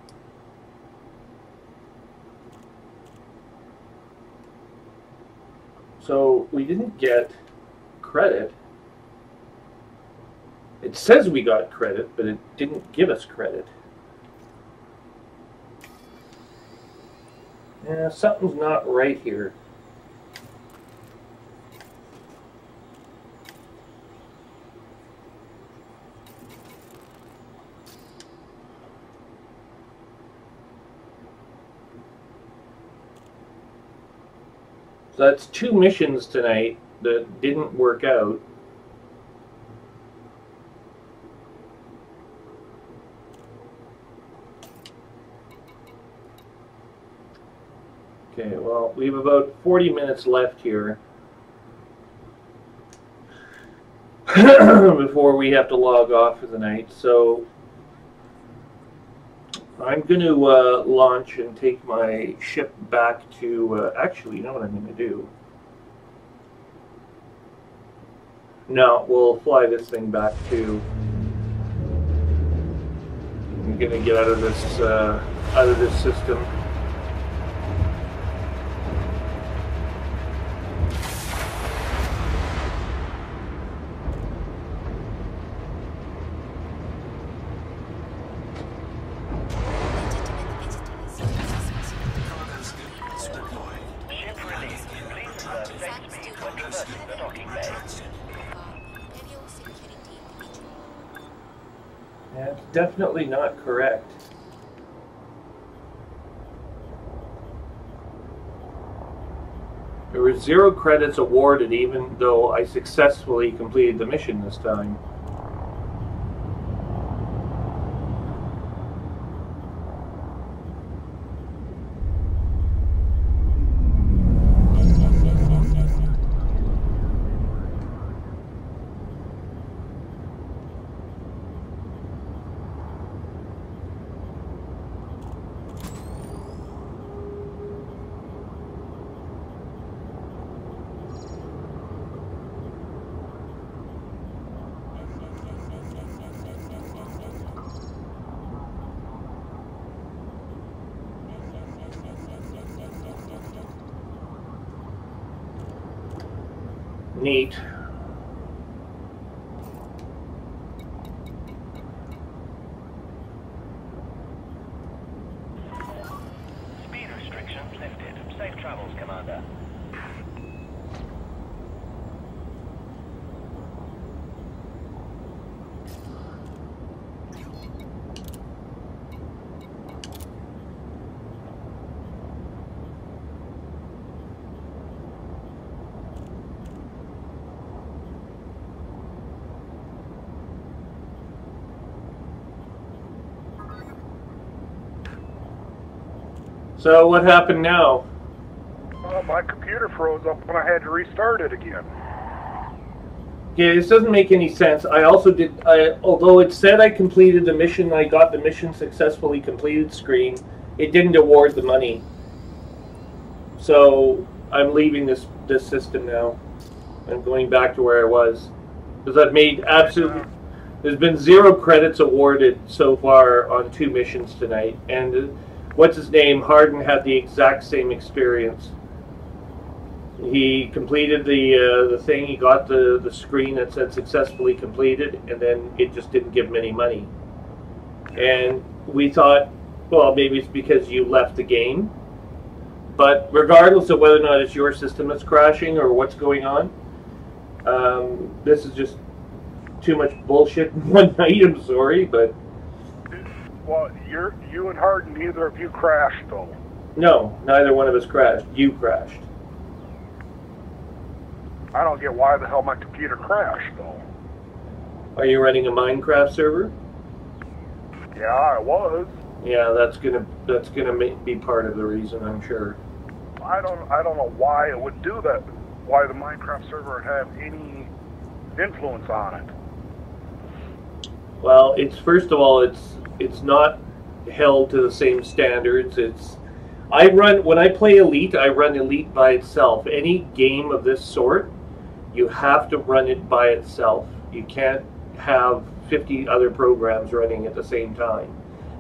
So we didn't get credit. It says we got credit, but it didn't give us credit. Yeah, something's not right here. So that's 2 missions tonight that didn't work out. Okay, well, we have about 40 minutes left here before we have to log off for the night. So I'm going to launch and take my ship back to... actually, you know what I'm going to do? No, we'll fly this thing back to... I'm going to get out of this system. That's definitely not correct. There were 0 credits awarded even though I successfully completed the mission this time. Neat. Speed restrictions lifted. Safe travels, Commander. So what happened now? My computer froze up when I had to restart it again. Yeah, this doesn't make any sense. I also did, although it said I completed the mission, I got the mission successfully completed screen, it didn't award the money. So I'm leaving this system now. I'm going back to where I was. Because I've made absolutely... There's been 0 credits awarded so far on 2 missions tonight. And what's his name? Harden had the exact same experience. He completed the thing, he got the screen that said successfully completed, and then it just didn't give him any money. And we thought, well, maybe it's because you left the game. But regardless of whether or not it's your system that's crashing or what's going on, this is just too much bullshit in one night, I'm sorry, but... Well, you and Harden, neither of you crashed, though. No, neither one of us crashed. You crashed. I don't get why the hell my computer crashed, though. Are you running a Minecraft server? Yeah, I was. Yeah, that's gonna be part of the reason, I'm sure. I don't know why it would do that. Why the Minecraft server would have any influence on it. Well, it's first of all, it's not held to the same standards. When I play Elite, I run Elite by itself. Any game of this sort, you have to run it by itself. You can't have 50 other programs running at the same time.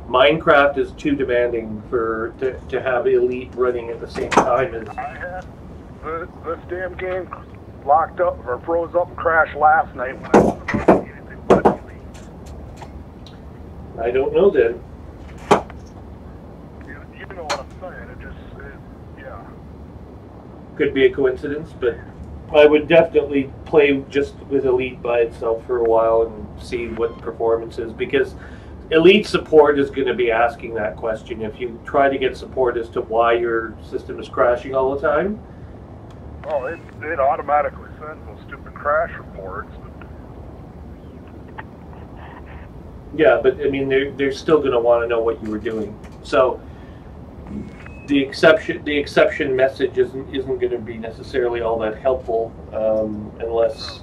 Minecraft is too demanding to have Elite running at the same time as... I had this damn game locked up or froze up and crashed last night when I wasn't running anything but Elite. I don't know then. You know what I'm saying? Yeah. Could be a coincidence, but I would definitely play just with Elite by itself for a while and see what the performance is, because Elite support is going to be asking that question. If you try to get support as to why your system is crashing all the time, Well, it automatically sends those stupid crash reports. Yeah, but I mean, they're still going to want to know what you were doing. So the exception message isn't going to be necessarily all that helpful unless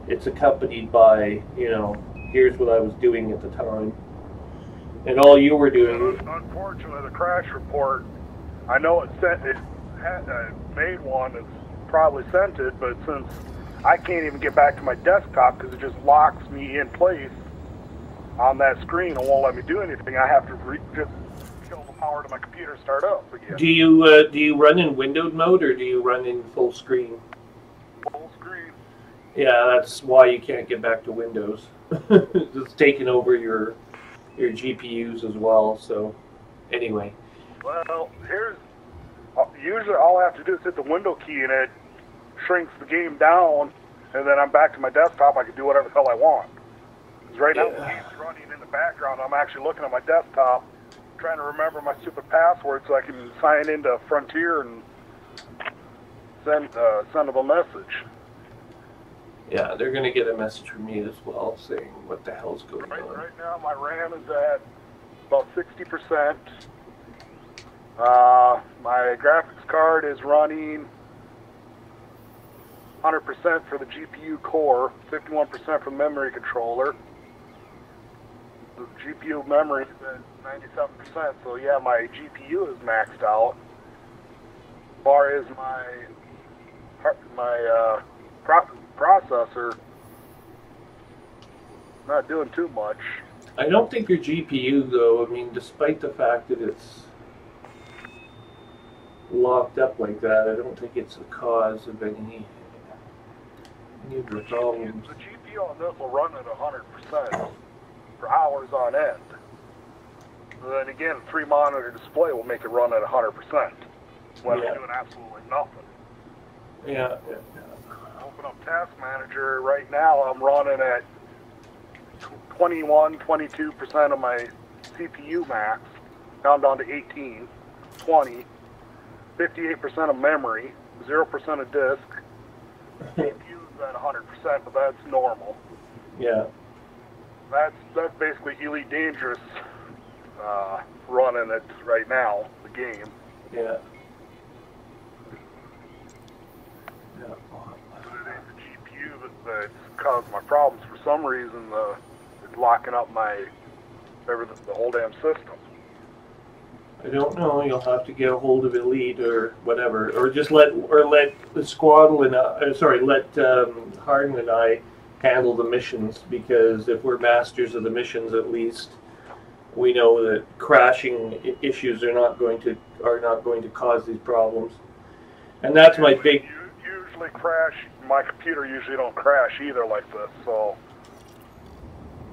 it's accompanied by, you know, here's what I was doing at the time, and all you were doing. Unfortunately, the crash report, I know it made one that's probably sent it, but since I can't even get back to my desktop because it just locks me in place on that screen and won't let me do anything, I have to just kill the power to my computer and start up again. Do you run in windowed mode or do you run in full screen? Full screen. Yeah, that's why you can't get back to Windows. It's taken over your GPUs as well. So anyway. Well, usually all I have to do is hit the window key and it shrinks the game down, and then I'm back to my desktop. I can do whatever the hell I want. Because right now the game's running in the background. I'm actually looking at my desktop, trying to remember my stupid password so I can sign into Frontier and send them a message. Yeah, they're going to get a message from me as well saying what the hell's going on. Right now my RAM is at about 60%. My graphics card is running 100% for the GPU core, 51% for the memory controller. The GPU memory is at 97%, so yeah, my GPU is maxed out. As far as my processor, not doing too much. I don't think your GPU, though, I mean, despite the fact that it's locked up like that, I don't think it's the cause of any of the problems. The GPU on this will run at 100% for hours on end. And then again, a 3-monitor display will make it run at 100% when I'm doing absolutely nothing. Yeah. Open up Task Manager right now. I'm running at 21-22% of my CPU max, down to 18, 20, 58% of memory, 0% of disk. CPU's at 100%, but that's normal. Yeah. That's basically Elite Dangerous running it right now, the game. Yeah. But it ain't the GPU that's caused my problems. For some reason, it's locking up the whole damn system. I don't know. You'll have to get a hold of Elite or whatever, or just let the Squaddle and let Hardin and I handle the missions, because if we're masters of the missions, at least we know that crashing issues are not going to cause these problems. And that's my big. Usually crash. My computer usually don't crash either like this, so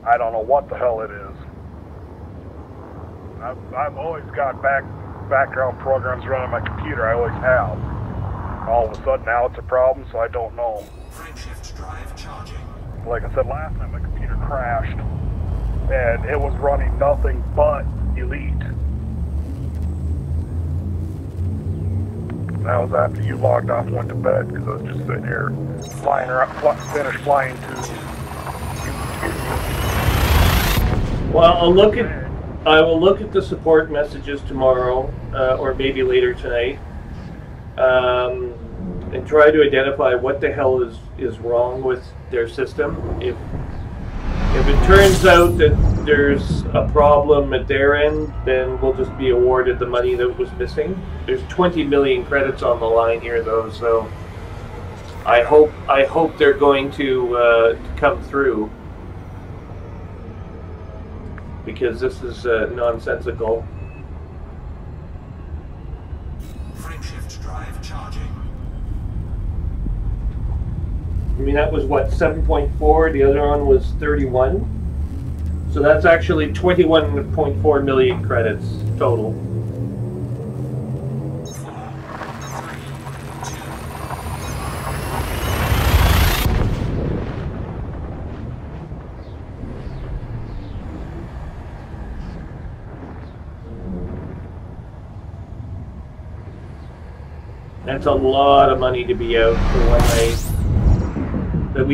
I don't know what the hell it is. I've always got background programs running my computer. I always have. All of a sudden now it's a problem, so I don't know. Frameshift drive charging. Like I said last time, my computer crashed, and it was running nothing but Elite. That was after you logged off and went to bed, because I was just sitting here flying around, finished flying to. Well, I will look at the support messages tomorrow, or maybe later tonight, and try to identify what the hell is wrong with their system. If it turns out that there's a problem at their end, then we'll just be awarded the money that was missing. There's 20 million credits on the line here, though, so I hope they're going to come through, because this is nonsensical. Frameshift drive charging. I mean, that was what, 7.4, the other one was 31. So that's actually 21.4 million credits total. 4, 3, 2. That's a lot of money to be out for one night. That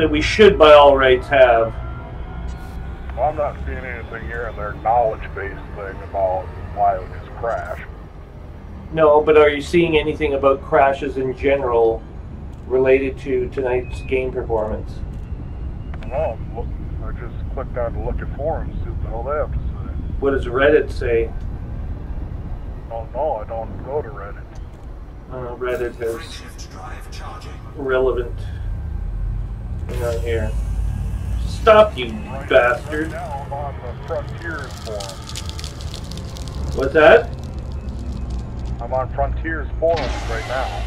we should by all rights have. Well, I'm not seeing anything here in their knowledge-based thing about why it would just crash. No, but are you seeing anything about crashes in general related to tonight's game performance? No, I just clicked on to look at forums, see what the hell they have to say. What does Reddit say? Oh no, I don't go to Reddit. Reddit has Frameshift drive charging. relevant thing on here. Stop, you bastard! Right now I'm on the Frontiers forum. What's that? I'm on Frontiers forums right now.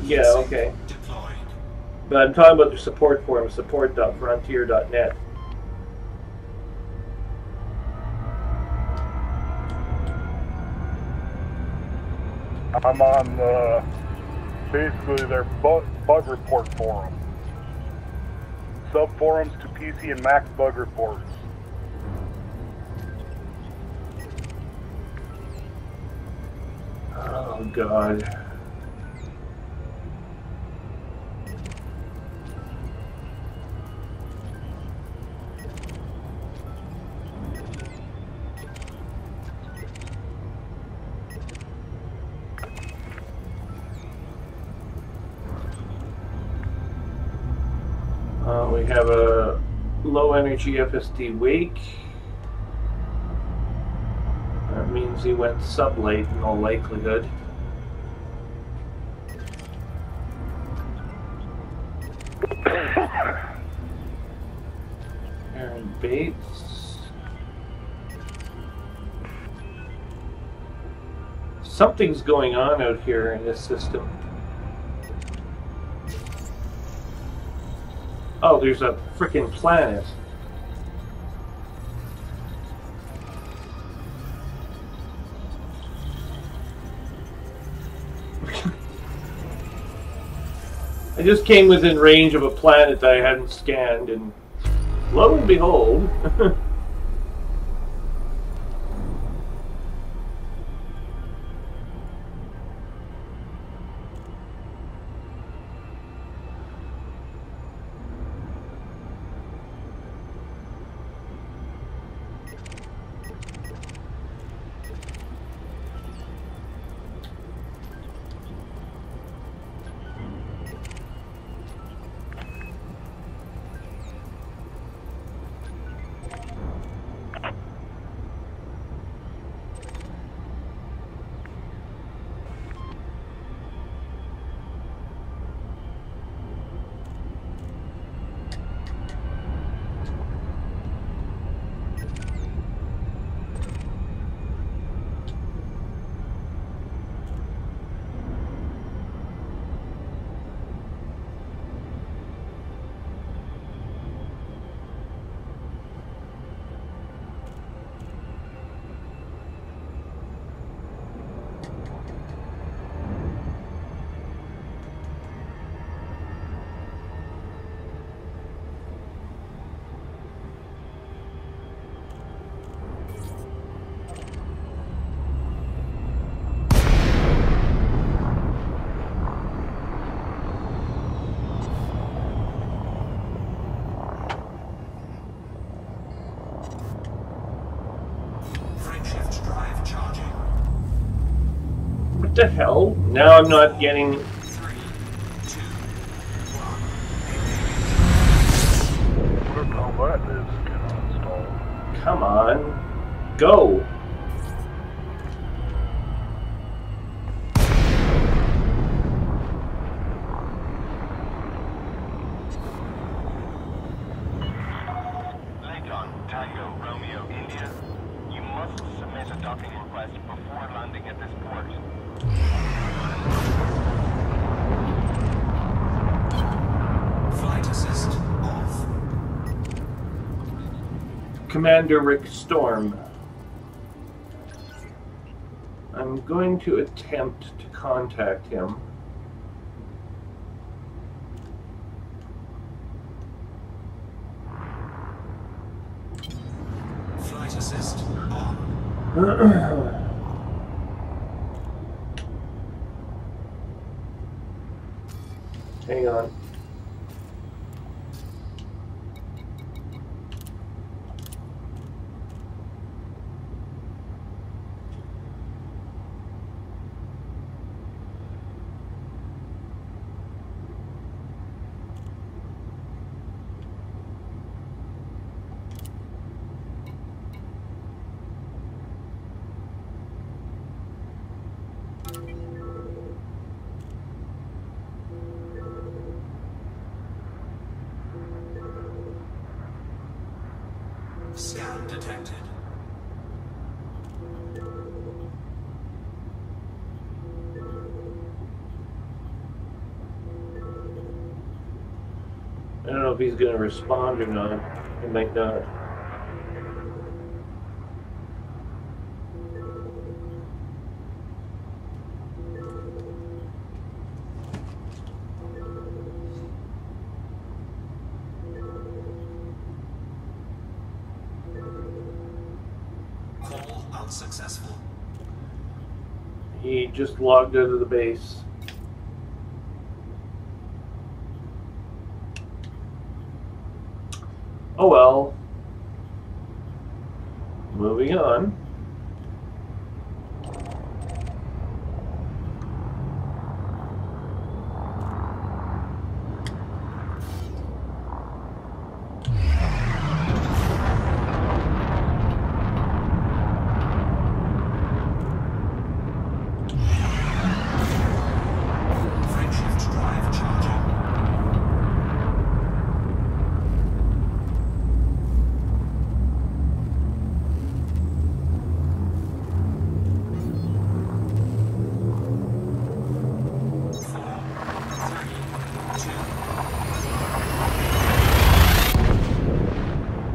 Yeah, okay. Deployed. But I'm talking about the support forum, support.frontier.net. I'm on basically their bug report forum. Sub-forums to PC and Mac bug reports. Oh, God. We have a low energy FSD wake. That means he went sublight in all likelihood. Aaron Bates. Something's going on out here in this system. Oh, there's a frickin' planet. I just came within range of a planet that I hadn't scanned, and lo and behold... Frameshift drive charging. What the hell? Now I'm not getting... 3, 2, 1. What the hell that is getting installed? Come on. Go! Layton, Tango, Romeo, India. You must submit a docking request before landing at this port. Flight assist off. Commander Rick Storm. I'm going to attempt to contact him. Flight assist on. Hang on. Scan detected. I don't know if he's going to respond or not. He might not. Call unsuccessful. He just logged out of the base. Oh well. Moving on. Frameshift drive charging.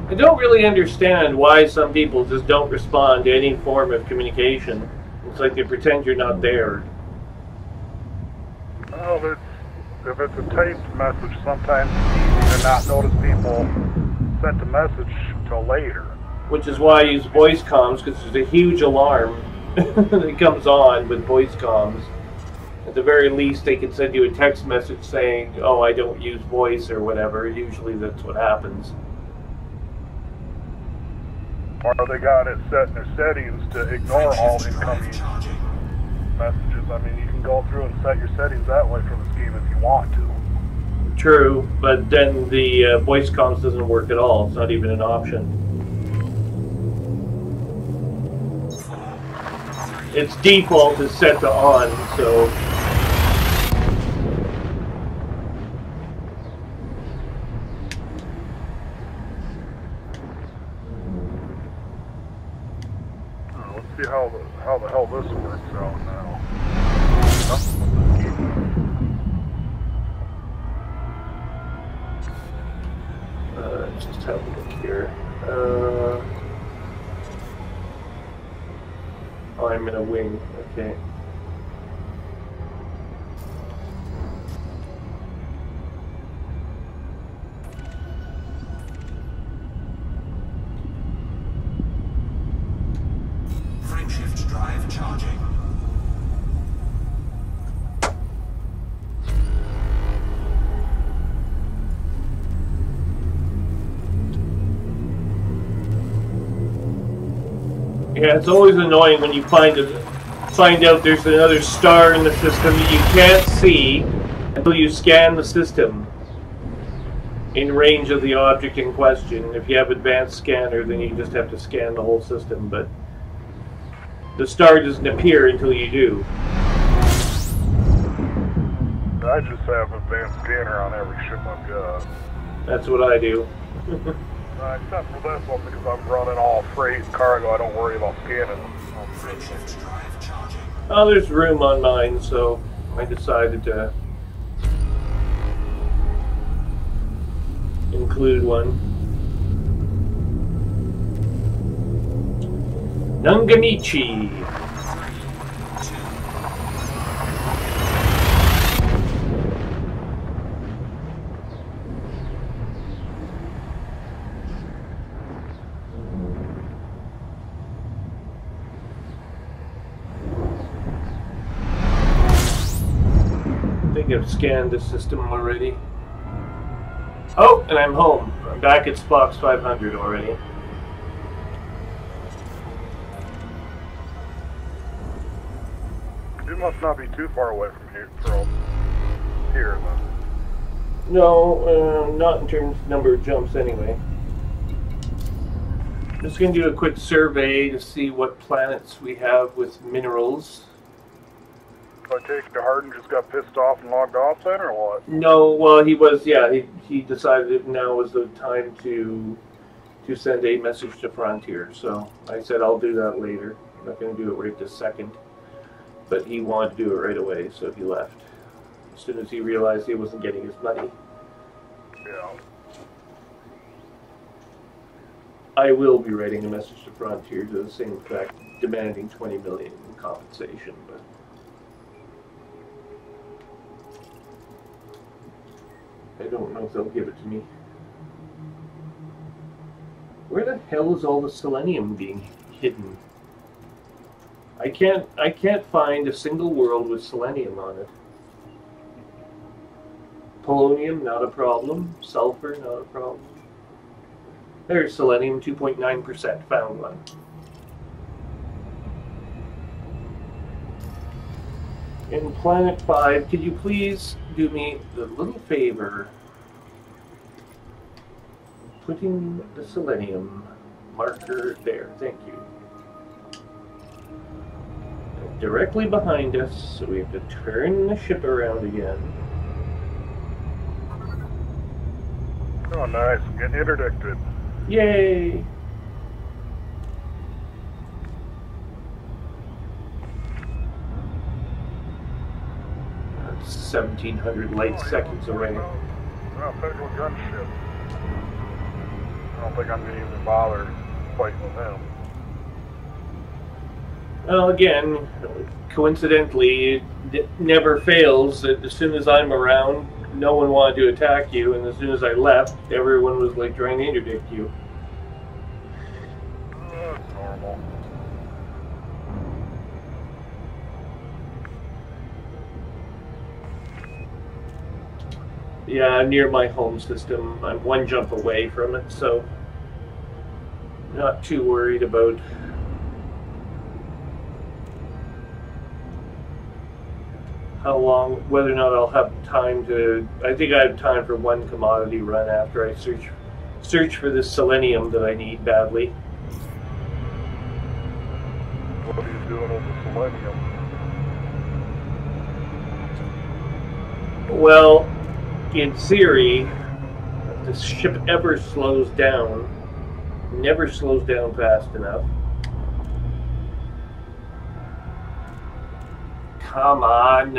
I don't really understand why some people just don't respond to any form of communication. It's like they pretend you're not there. Well, if it's a typed message, sometimes it's easy to not notice people sent a message until later. Which is why I use voice comms, because there's a huge alarm that comes on with voice comms. At the very least, they can send you a text message saying, oh, I don't use voice or whatever. Usually that's what happens. Or they got it set in their settings to ignore all incoming messages. I mean, you can go through and set your settings that way from this game if you want to. True, but then the voice comms doesn't work at all. It's not even an option. Its default is set to on, so... Let's see how the hell this works out now. Let's just have a look here. I'm in a wing. Okay. Frameshift drive charging. Yeah, it's always annoying when you find out there's another star in the system that you can't see until you scan the system in range of the object in question. If you have advanced scanner, then you just have to scan the whole system, but the star doesn't appear until you do. I just have advanced scanner on every ship I've got. That's what I do. Except for this one, because I'm running all freight and cargo, I don't worry about scanning. Frameshift drive charging. Oh, there's room on mine, so I decided to include one. Nangamichi. think I've scanned the system already. Oh, and I'm home. I'm back at Spock's 500 already. You must not be too far away from here then. No, not in terms of number of jumps anyway. Just going to do a quick survey to see what planets we have with minerals. So I take it Harden just got pissed off and logged off then, or what? No, well, he was, yeah, he decided that now was the time to send a message to Frontier. So I said I'll do that later. I'm not going to do it right this second. But he wanted to do it right away, so he left. As soon as he realized he wasn't getting his money. Yeah. I will be writing a message to Frontier to the same effect, demanding 20 million in compensation, but I don't know if they'll give it to me. Where the hell is all the selenium being hidden? I can't find a single world with selenium on it. Polonium, not a problem. Sulfur, not a problem. There's selenium, 2.9%, found one. In Planet 5, could you please do me the little favor putting the selenium marker there? Thank you. Directly behind us, so we have to turn the ship around again. Oh, nice. Getting interdicted. Yay! That's 1,700 light seconds away. Oh, federal gunship. I don't think I'm going to even bother fighting with him. Well, again, coincidentally, it never fails that as soon as I'm around, no one wanted to attack you, and as soon as I left, everyone was like trying to interdict you. That's normal. Yeah, I'm near my home system. I'm one jump away from it, so not too worried about how long, whether or not I'll have time to. I think I have time for one commodity run after I search for this selenium that I need badly. What are you doing with the selenium? Well, in theory, if the ship ever slows down, never slows down fast enough. Come on.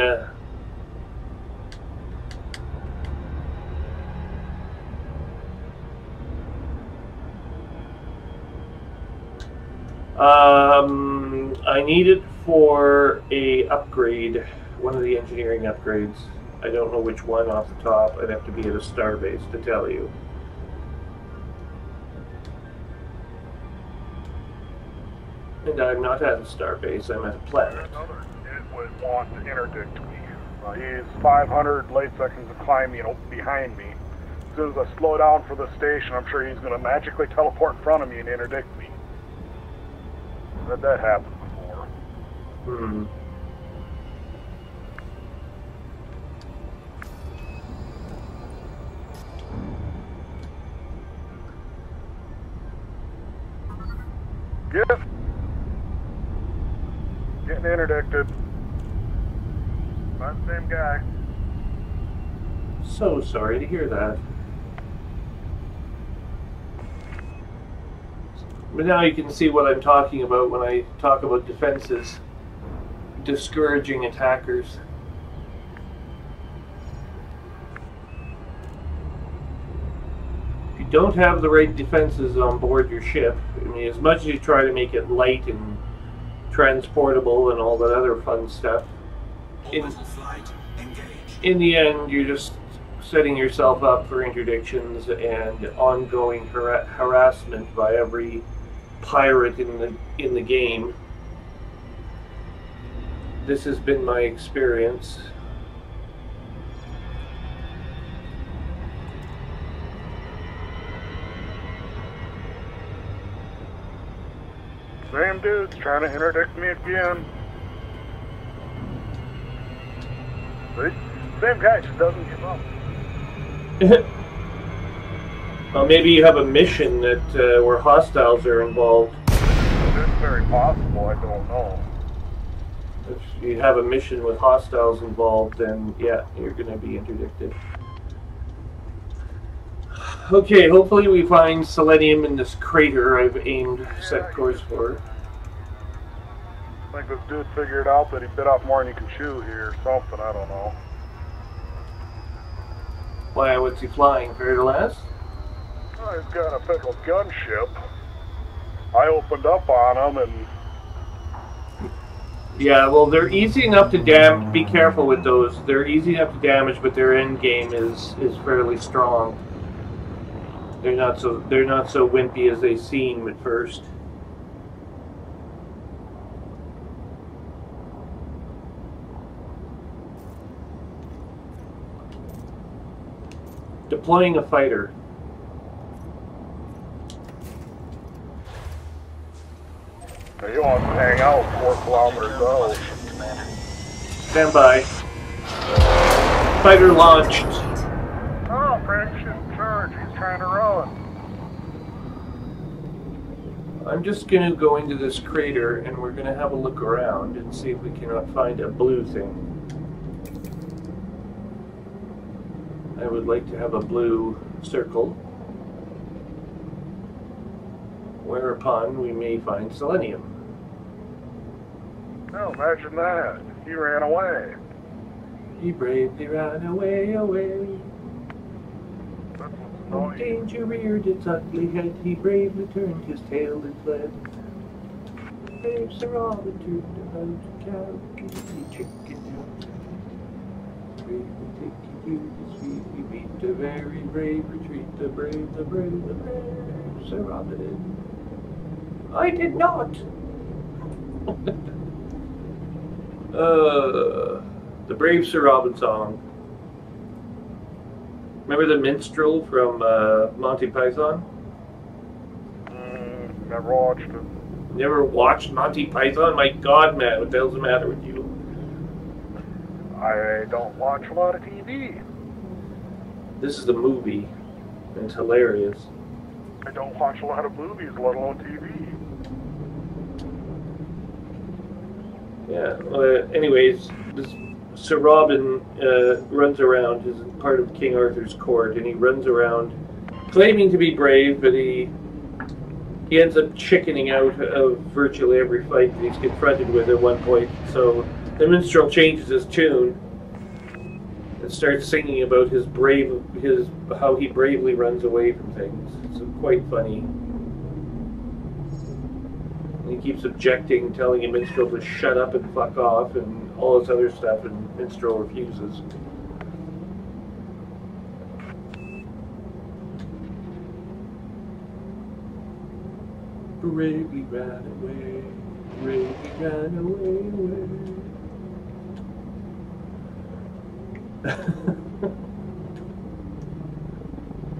I need it for a upgrade, one of the engineering upgrades. I don't know which one off the top. I'd have to be at a starbase to tell you. And I'm not at a starbase, I'm at a planet. It would want to interdict me. He's 500 light seconds of climbing behind me. As soon as I slow down for the station, I'm sure he's going to magically teleport in front of me and interdict me. That happened before. Hmm. Getting interdicted. Not the same guy. So sorry to hear that. But now you can see what I'm talking about when I talk about defenses. Discouraging attackers. If you don't have the right defenses on board your ship, I mean, as much as you try to make it light and transportable and all that other fun stuff, in the end, you're just setting yourself up for interdictions and ongoing harassment by every pirate in the game. This has been my experience. Same dude's trying to interdict me again. See? Same guy just doesn't give up. Well, maybe you have a mission that where hostiles are involved. It's very possible, I don't know. If you have a mission with hostiles involved, then yeah, you're going to be interdicted. Okay, hopefully we find selenium in this crater I've aimed set course for. I think this dude figured out that he bit off more than he can chew here or something, I don't know. Why, what's he flying? Fair to last? Oh, he's got a pickled gunship. I opened up on him and... Yeah, well, they're easy enough to damage. Be careful with those. They're easy enough to damage, but their end game is fairly strong. They're not so wimpy as they seem at first. Deploying a fighter. He wants to hang out 4 kilometers out. Stand by. Fighter launched. Oh, Frank's in charge. He's trying to run. I'm just going to go into this crater and we're going to have a look around and see if we cannot find a blue thing. I would like to have a blue circle, whereupon we may find selenium. Oh, imagine that. He ran away. He bravely ran away. When danger reared its ugly head, he bravely turned his tail and fled. Brave Sir Robin turned about a cow, kitty chicken down. Bravely taking to the sweet, we beat the very brave, retreat the brave, Sir Robin. I did not! The Brave Sir Robin song. Remember the minstrel from Monty Python? Never watched it. Never watched Monty Python? My God, man, what the hell's the matter with you? I don't watch a lot of TV. This is a movie. And it's hilarious. I don't watch a lot of movies, let alone TV. Yeah, anyways, this Sir Robin runs around, is part of King Arthur's court, and he runs around claiming to be brave, but he ends up chickening out of virtually every fight that he's confronted with at one point. So the minstrel changes his tune and starts singing about how he bravely runs away from things. It's quite funny. He keeps objecting, telling a minstrel to shut up and fuck off and all this other stuff, and minstrel refuses. Bravely ran away, bravely ran away.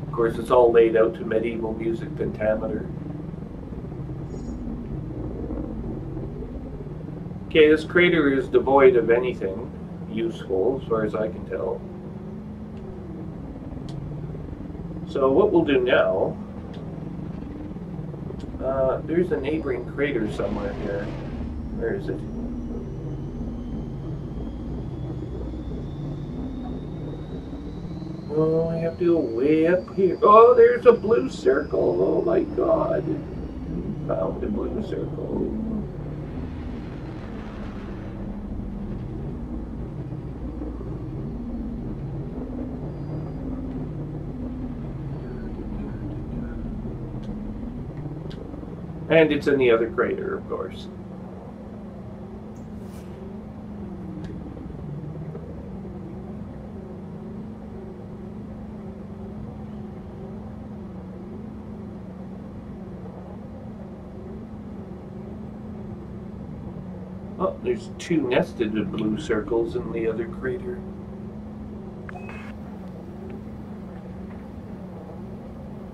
Of course, it's all laid out to medieval music pentameter. Okay, this crater is devoid of anything useful, as far as I can tell. So what we'll do now, there's a neighboring crater somewhere here. Where is it? Oh, I have to go way up here. Oh, there's a blue circle. Oh my God. Found a blue circle. And it's in the other crater, of course. Oh, there's 2 nested blue circles in the other crater.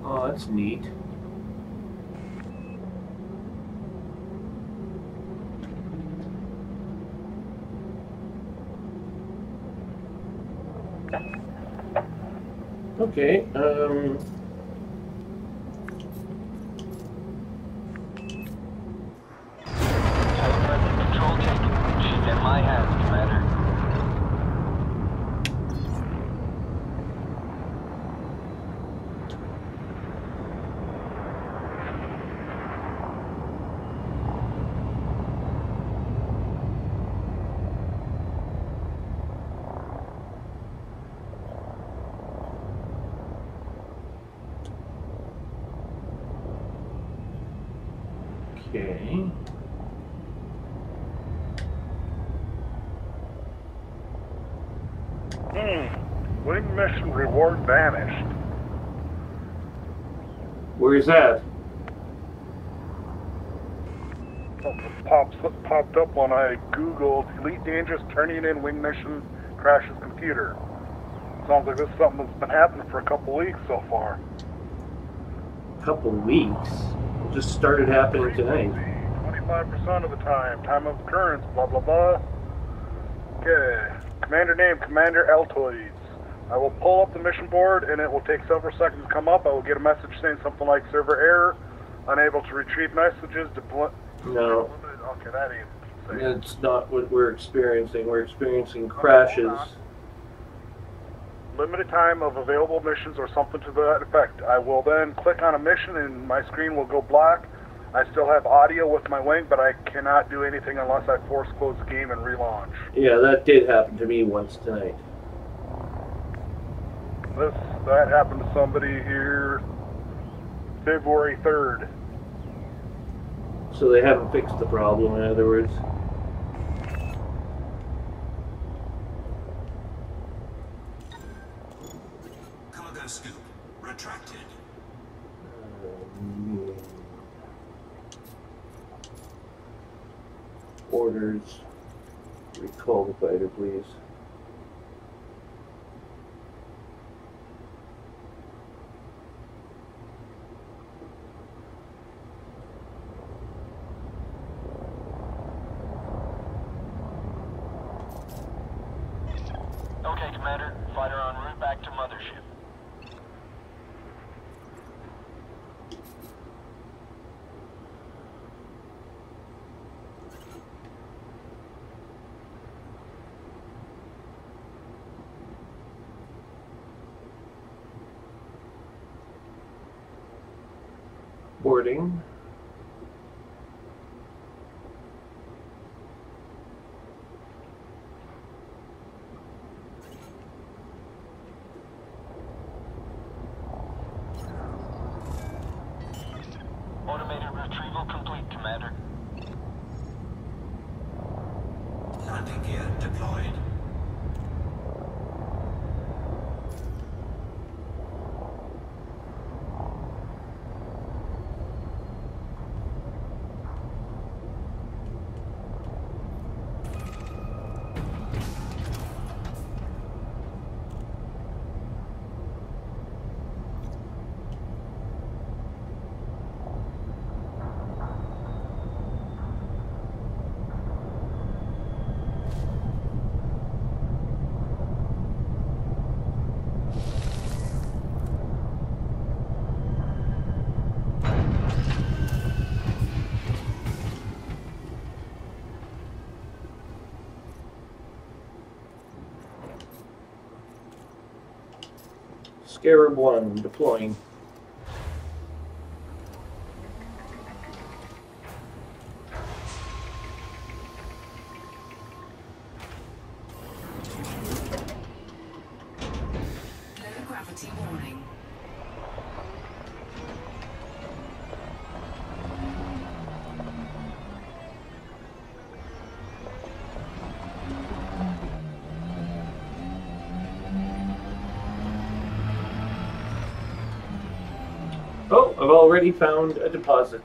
Oh, that's neat. Okay, Telepresent control taken. She's in my hands, Commander. okay. Wing mission reward vanished. Where is that? Something popped up when I googled Elite Dangerous turning in wing mission crashes computer. Sounds like this is something that's been happening for a couple weeks so far. Couple weeks. It just started happening tonight. 25% of the time. Time of occurrence, blah blah blah. Okay. Commander name, Commander Altoids. I will pull up the mission board and it will take several seconds to come up. I will get a message saying something like server error, unable to retrieve messages, No, okay, that ain't safe. that's not what we're experiencing. We're experiencing crashes. Limited time of available missions or something to that effect. I will then click on a mission and my screen will go black. I still have audio with my wing, but I cannot do anything unless I force close the game and relaunch. Yeah, that did happen to me once tonight. That happened to somebody here February 3rd. So they haven't fixed the problem, in other words. Cargo scoop retracted. Orders. Recall the fighter, please. Okay, Commander. Fighter en route back to Mothership. Boarding. Automated retrieval complete, Commander. Landing gear deployed. Scarab 1 deploying. Low gravity warning. Oh, I've already found a deposit.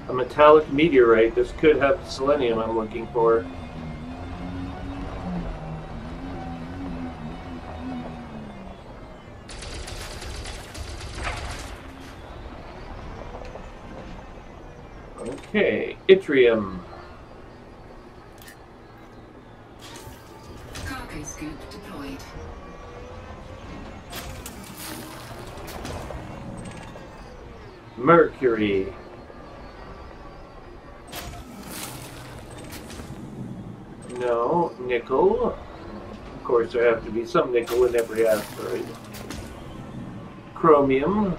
A metallic meteorite. This could have the selenium I'm looking for. Okay, Yttrium. Cargo scoop deployed. Mercury. No, nickel. Of course, there have to be some nickel in every asteroid. Chromium.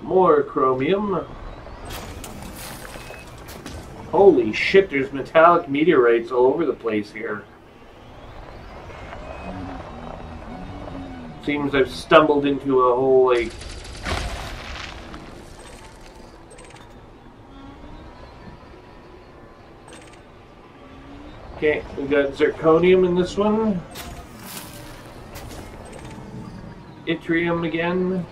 More chromium. Holy shit, there's metallic meteorites all over the place here. Seems I've stumbled into a whole, like... Okay, we got zirconium in this one. Yttrium again.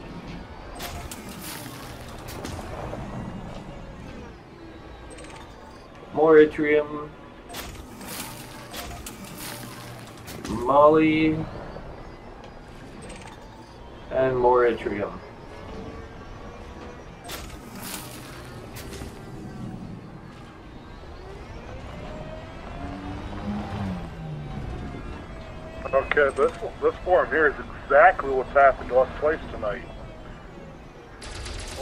More yttrium. Moly. And more yttrium. Okay, this form here is exactly what's happened to us twice tonight.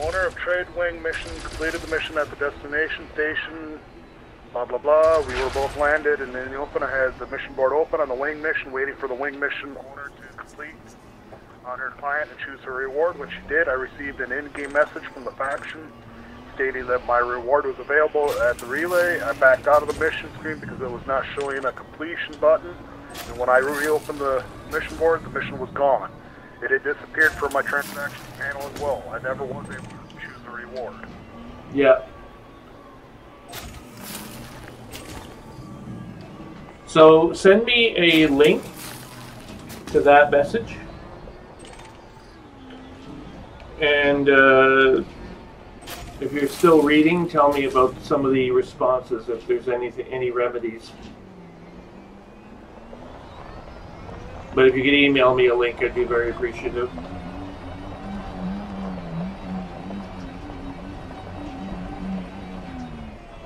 Owner of Trade Wing mission completed the mission at the destination station. Blah blah blah. We were both landed, and in the open I had the mission board open on the wing mission, waiting for the wing mission owner to complete on her client and choose her reward. When she did, I received an in-game message from the faction stating that my reward was available at the relay. I backed out of the mission screen because it was not showing a completion button. And when I reopened the mission board, the mission was gone. It had disappeared from my transactions panel as well. I never was able to choose the reward. Yeah. So send me a link to that message. And if you're still reading, tell me about some of the responses, if there's any remedies. But if you could email me a link, I'd be very appreciative.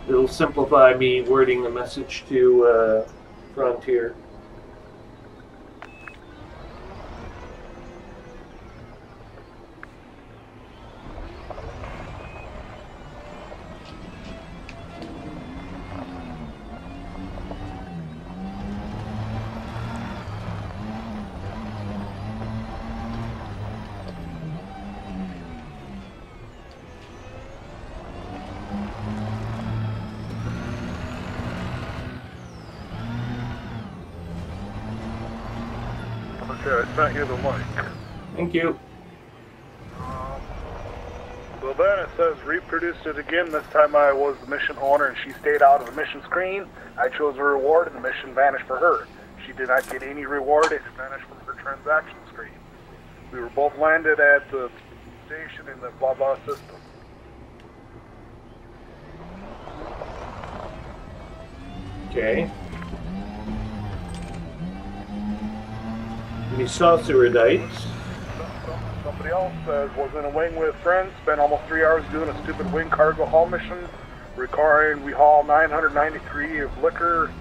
It'll simplify me wording the message to Frontier. Okay, I sent you the link. Thank you. So then it says reproduced it again. This time I was the mission owner and she stayed out of the mission screen. I chose a reward and the mission vanished for her. She did not get any reward. It vanished from her transaction screen. We were both landed at the station in the blah blah system. Okay. We saw Seuridites. Somebody else says, was in a wing with friends, spent almost 3 hours doing a stupid wing cargo haul mission, requiring we haul 993 of liquor.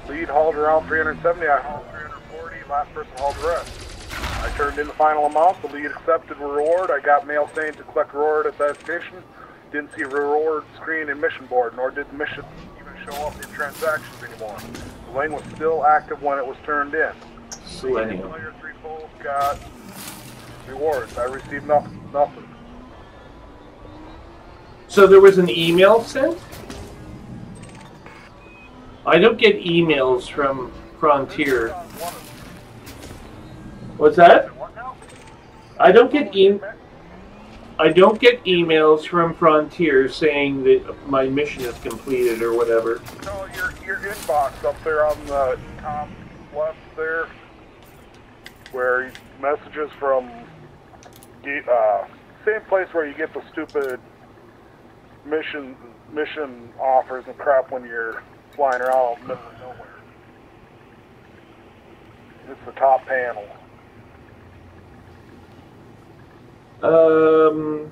Lead hauled around 370, I hauled 340, last person hauled the rest. I turned in the final amount, the lead accepted reward, I got mail saying to collect reward at that station. Didn't see a reward screen in mission board, nor did the mission even show up in transactions anymore. The wing was still active when it was turned in. Selenium. Player 3 both got rewards. I received nothing. So there was an email sent? I don't get emails from Frontier. What's that? I don't get emails from Frontier saying that my mission is completed or whatever. No, your inbox up there on the top left there, where messages from same place where you get the stupid mission offers and crap when you're flying around out in the middle of nowhere. It's the top panel. I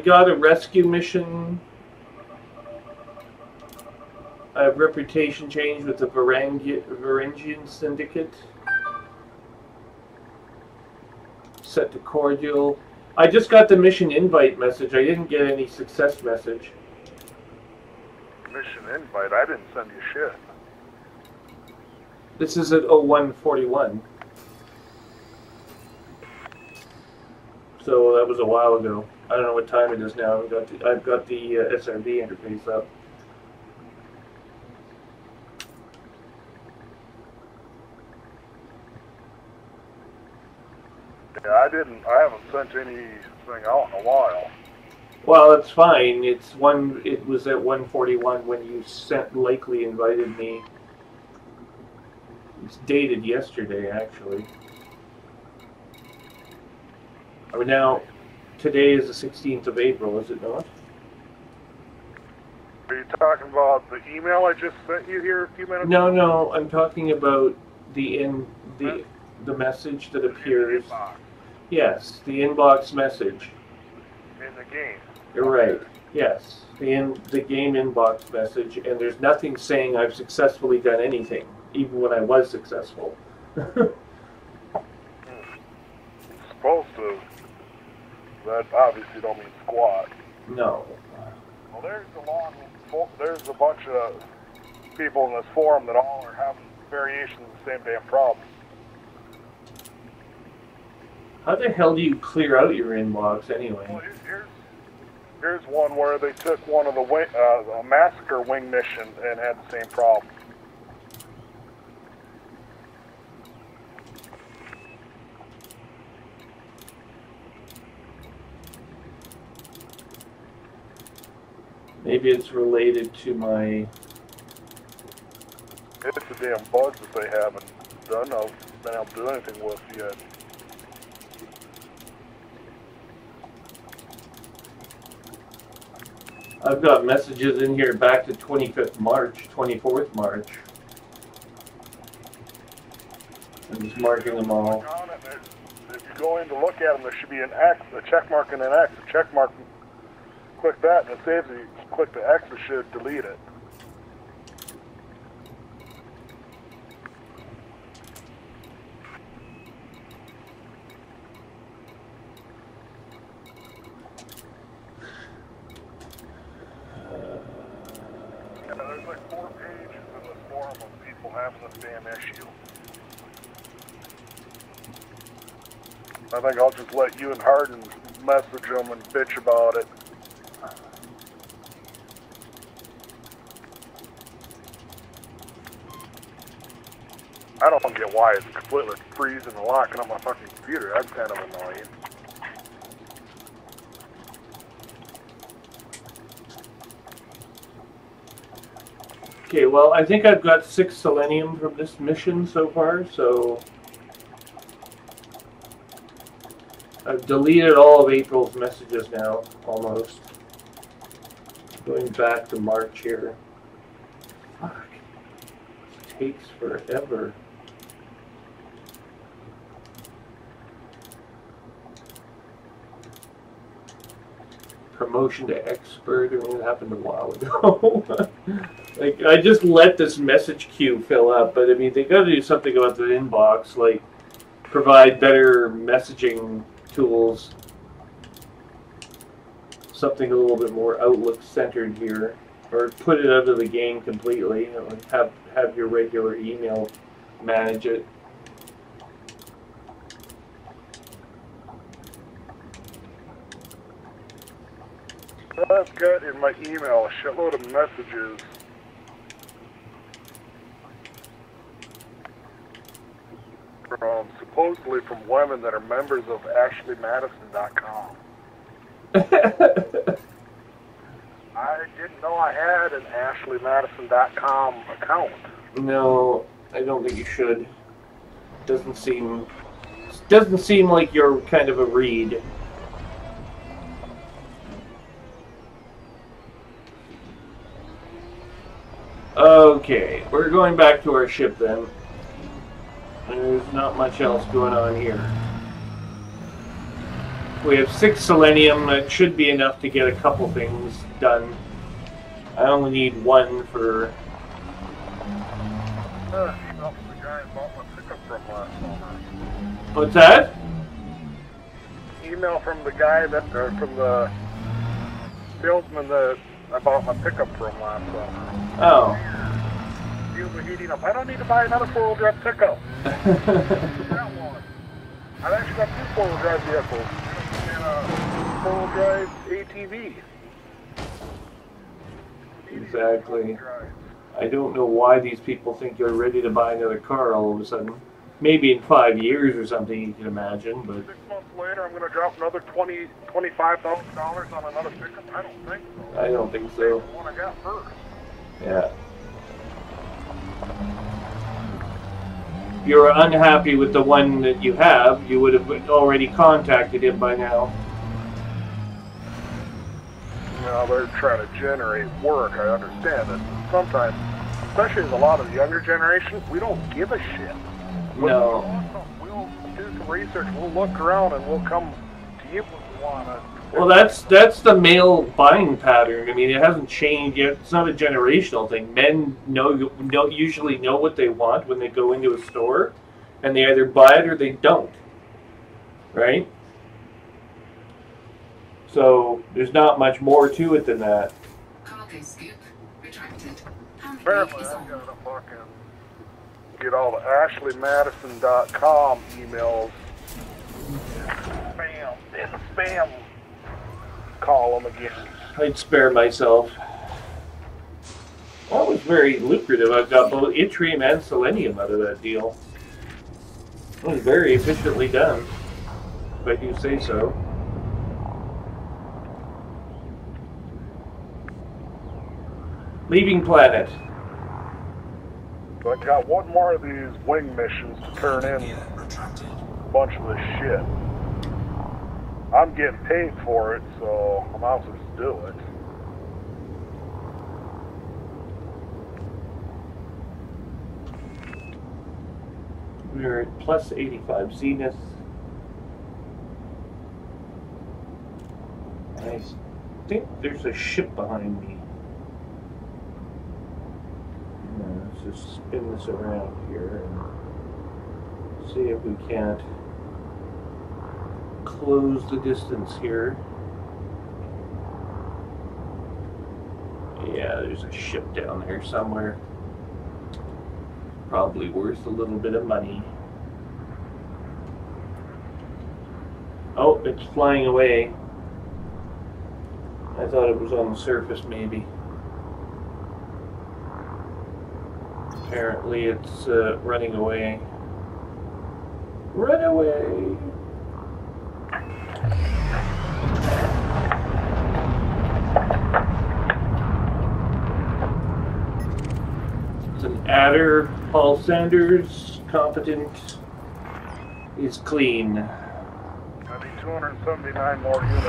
got a rescue mission. I have reputation change with the Varangian Syndicate. Set to cordial. I just got the mission invite message. I didn't get any success message. Mission invite? I didn't send you shit. This is at 0141. So that was a while ago. I don't know what time it is now. I've got the SRB interface up. Yeah, I haven't sent anything out in a while. Well, it's fine. It was at 141 when you likely invited me. It's dated yesterday, actually. I mean, now, today is the 16th of April, is it not? Are you talking about the email I just sent you here a few minutes No, ago? no, I'm talking about the message that appears. In the inbox. Yes, the inbox message. In the game. You're right. Yes, the game inbox message, and there's nothing saying I've successfully done anything, even when I was successful. It's supposed to. That obviously don't mean squat. No. Well, there's a bunch of people in this forum that all are having variations of the same damn problem. How the hell do you clear out your inbox anyway? Well, here's one where they took one of the a massacre wing mission and had the same problem. Maybe it's related to my... It's the damn bugs that they haven't been able to do anything with yet. I've got messages in here back to 25th March, 24th March. I'm just marking them all. If you go in to look at them, there should be an X, a check mark and an X. A check mark, click that and it saves you. Click the X, it should delete it. There's like 4 pages in this forum of people having this damn issue. I think I'll just let you and Hardin message them and bitch about it. I don't get why it's completely freezing and locking up my fucking computer. That's kind of annoying. Okay, well, I think I've got 6 selenium from this mission so far, so... I've deleted all of April's messages now, almost. Going back to March here. Fuck. This takes forever. Promotion to expert, I mean, it happened a while ago. Like, I just let this message queue fill up, but I mean, they gotta do something about the inbox, like provide better messaging tools. Something a little bit more Outlook centered here. Or put it out of the game completely. You know, have your regular email manage it. I've got in my email a shitload of messages from supposedly from women that are members of AshleyMadison.com. I didn't know I had an AshleyMadison.com account. No, I don't think you should. Doesn't seem like you're kind of a read. Okay, we're going back to our ship then. there's not much else going on here. We have 6 selenium. That should be enough to get a couple things done. I only need 1 for... Email from the guy I bought my pickup from last summer. What's that? Email from the guy that, from the salesman that I bought my pickup from last summer. Oh. Use the heating up. I don't need to buy another 4-wheel drive pickup. That one. I've actually got 2 4-wheel drive vehicles and a 4-wheel drive ATV. Exactly. I don't know why these people think you're ready to buy another car all of a sudden. Maybe in 5 years or something, you can imagine, but... 6 months later, I'm going to drop another $25,000 on another pickup? I don't think so. I don't think so. The one I got first. Yeah. If you're unhappy with the one that you have, you would have already contacted him by now. You know, they're trying to generate work, I understand it. Sometimes, especially as a lot of the younger generation, we don't give a shit. No. We'll do some research, we'll look around, and we'll come to you if we want to. Well, that's the male buying pattern. I mean, it hasn't changed yet. It's not a generational thing. Men usually know what they want when they go into a store, and they either buy it or they don't. Right? So there's not much more to it than that. Cargo scoop retracted. Apparently, I've got to fucking get all the AshleyMadison.com emails spam in the spam column again. I'd spare myself. That was very lucrative. I've got both yttrium and selenium out of that deal. It was very efficiently done, if I do say so. Leaving planet. So I got 1 more of these wing missions to turn in Gear retracted. a bunch of this shit. I'm getting paid for it, so I might as well just do it. We're at plus 85 zenith. I think there's a ship behind me. Let's just spin this around here and see if we can't close the distance here. Yeah, there's a ship down there somewhere. Probably worth a little bit of money. Oh, it's flying away. I thought it was on the surface, maybe. Apparently it's running away. Run away! It's an adder. Paul Sanders, competent. Is clean. I need 279 more units.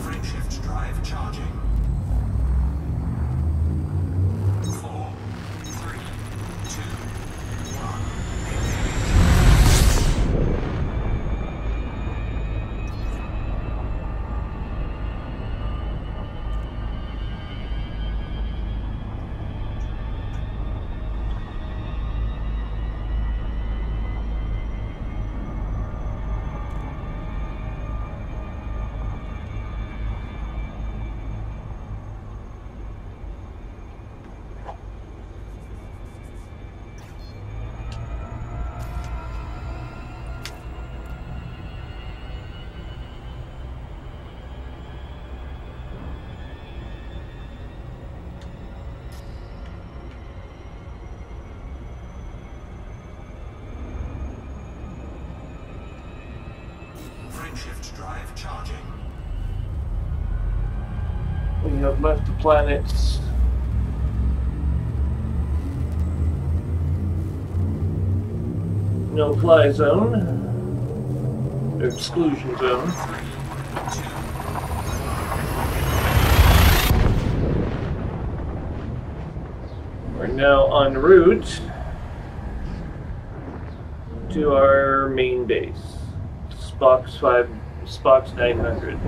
Frameshift drive charging. 4, 3, 2, 1. Frameshift drive charging. We have left the planet's no-fly zone, exclusion zone. We're now en route to our main base, Spock's 900.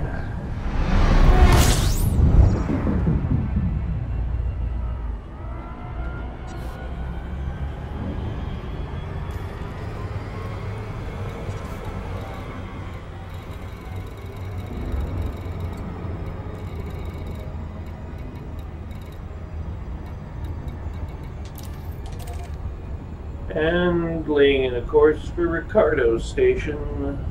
And laying in a course for Ricardo's station.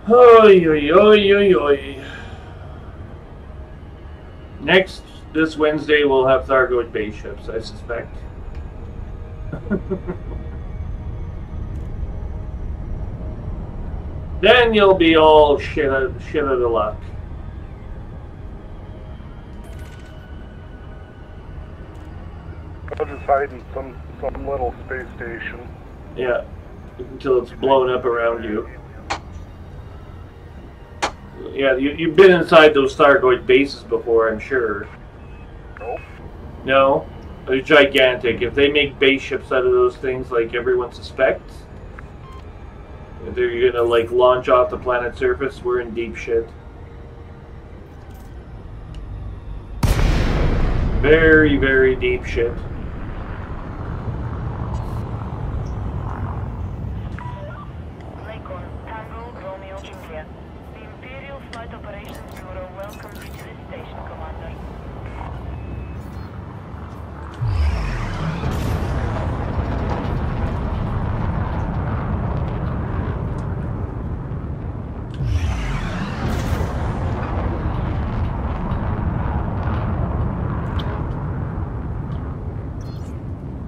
Oy, oy, oy, oy, oy. Next, this Wednesday, we'll have Thargoid base ships, I suspect. Then you'll be all shit out of the luck. I'll just hide in some little space station. Yeah, until it's blown up around you. Yeah, you've been inside those Thargoid bases before, I'm sure. Nope. No? They're gigantic. If they make base ships out of those things like everyone suspects, they're gonna like launch off the planet's surface, we're in deep shit. Very, very deep shit. Lincoln, Tango, Romeo, Juliet. The Imperial Flight Operations Bureau welcomes you to this station, Commander.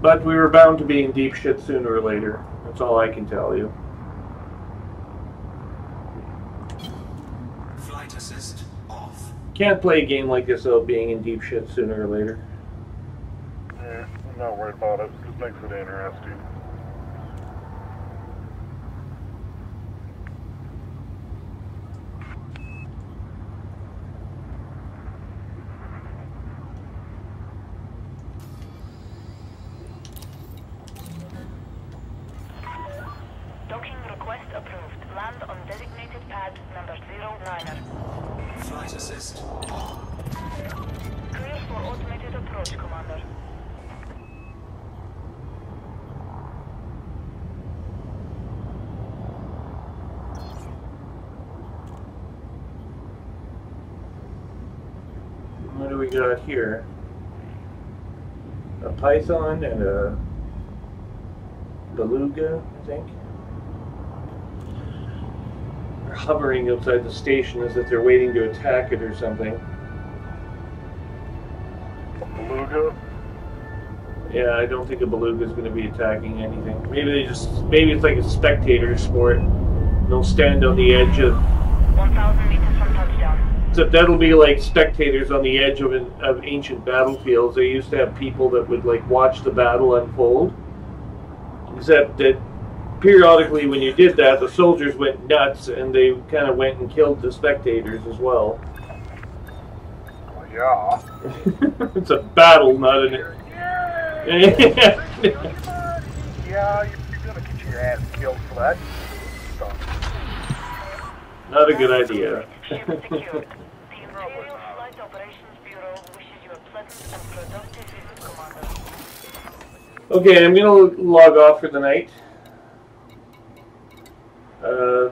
But we were bound to be in deep shit sooner or later. That's all I can tell you. Flight assist off. Can't play a game like this without being in deep shit sooner or later. Yeah, I'm not worried about it. It just makes it interesting. Docking request approved. Land on designated pad number 09er. Flight assist on. Clear for automated approach, Commander. What do we got here? A python and a beluga, I think. They're hovering outside the station as if they're waiting to attack it or something. A beluga? Yeah, I don't think a beluga is going to be attacking anything. Maybe it's like a spectator sport. They'll stand on the edge of. 1,000 meters from touchdown. Except that'll be like spectators on the edge of ancient battlefields. They used to have people that would like watch the battle unfold. Except that periodically when you did that, the soldiers went nuts and they kind of went and killed the spectators as well. Well, yeah. It's a battle, not an... Yeah, you're gonna get your ass killed for that stuff. Not a good idea. Ship secured. The Imperial Flight Operations Bureau wishes you a pleasant and productive visit, Commander. Okay, I'm going to log off for the night.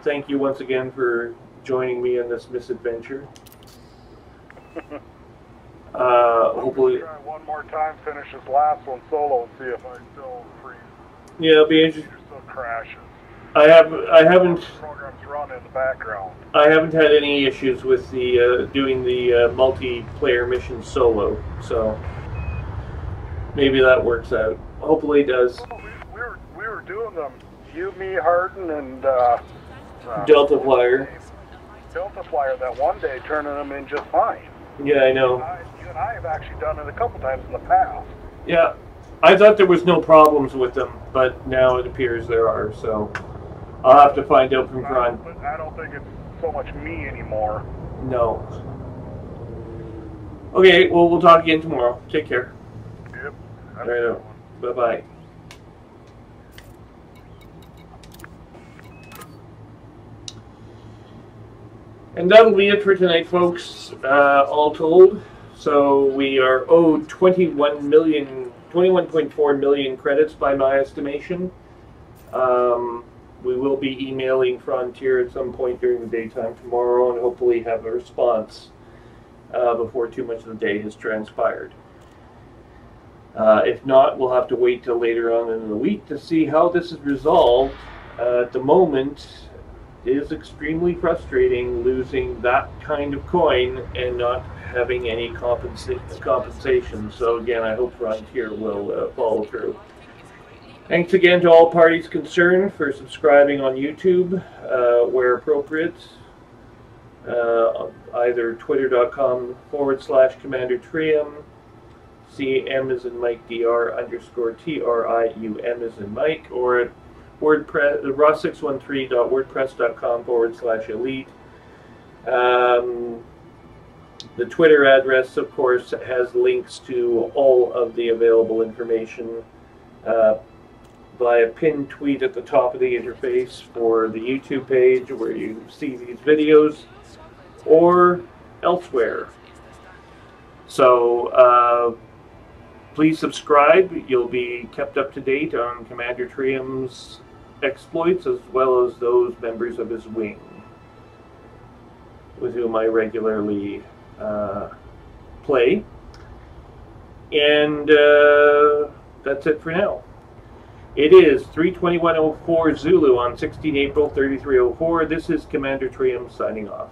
Thank you once again for joining me in this misadventure. Hopefully. Try one more time, finish this last one solo, and see if I still freeze. Yeah, it'll be interesting. It still crashes. I haven't. Programs run in the background. I haven't had any issues with the doing the multiplayer mission solo, so maybe that works out. Hopefully, it does. Well, we were doing them. You, me, Harden, and Delta Flyer. Delta Flyer that one day, turning them in just fine. Yeah, I know. You and I have actually done it a couple times in the past. Yeah, I thought there was no problems with them, but now it appears there are. So I'll have to find out from Ron. But I don't think it's so much me anymore. No. Okay, well, we'll talk again tomorrow. Take care. Yep. All right. Bye-bye. And that'll be it for tonight, folks, all told. So we are owed 21.4 million credits by my estimation. We will be emailing Frontier at some point during the daytime tomorrow and hopefully have a response before too much of the day has transpired. If not, we'll have to wait till later on in the week to see how this is resolved. At the moment, it is extremely frustrating losing that kind of coin and not having any compensation. So again, I hope Frontier will follow through. Thanks again to all parties concerned for subscribing on YouTube where appropriate. Either twitter.com/Commander Trium, CM as in Mike DR_TRIUM as in Mike, or at WordPress, raw613.wordpress.com/elite. The Twitter address, of course, has links to all of the available information via pinned tweet at the top of the interface for the YouTube page where you see these videos, or elsewhere. So please subscribe. You'll be kept up to date on Commander Trium's exploits as well as those members of his wing with whom I regularly play. And that's it for now. It is 3:21:04 Zulu on 16 April 3304. This is Commander Trium signing off.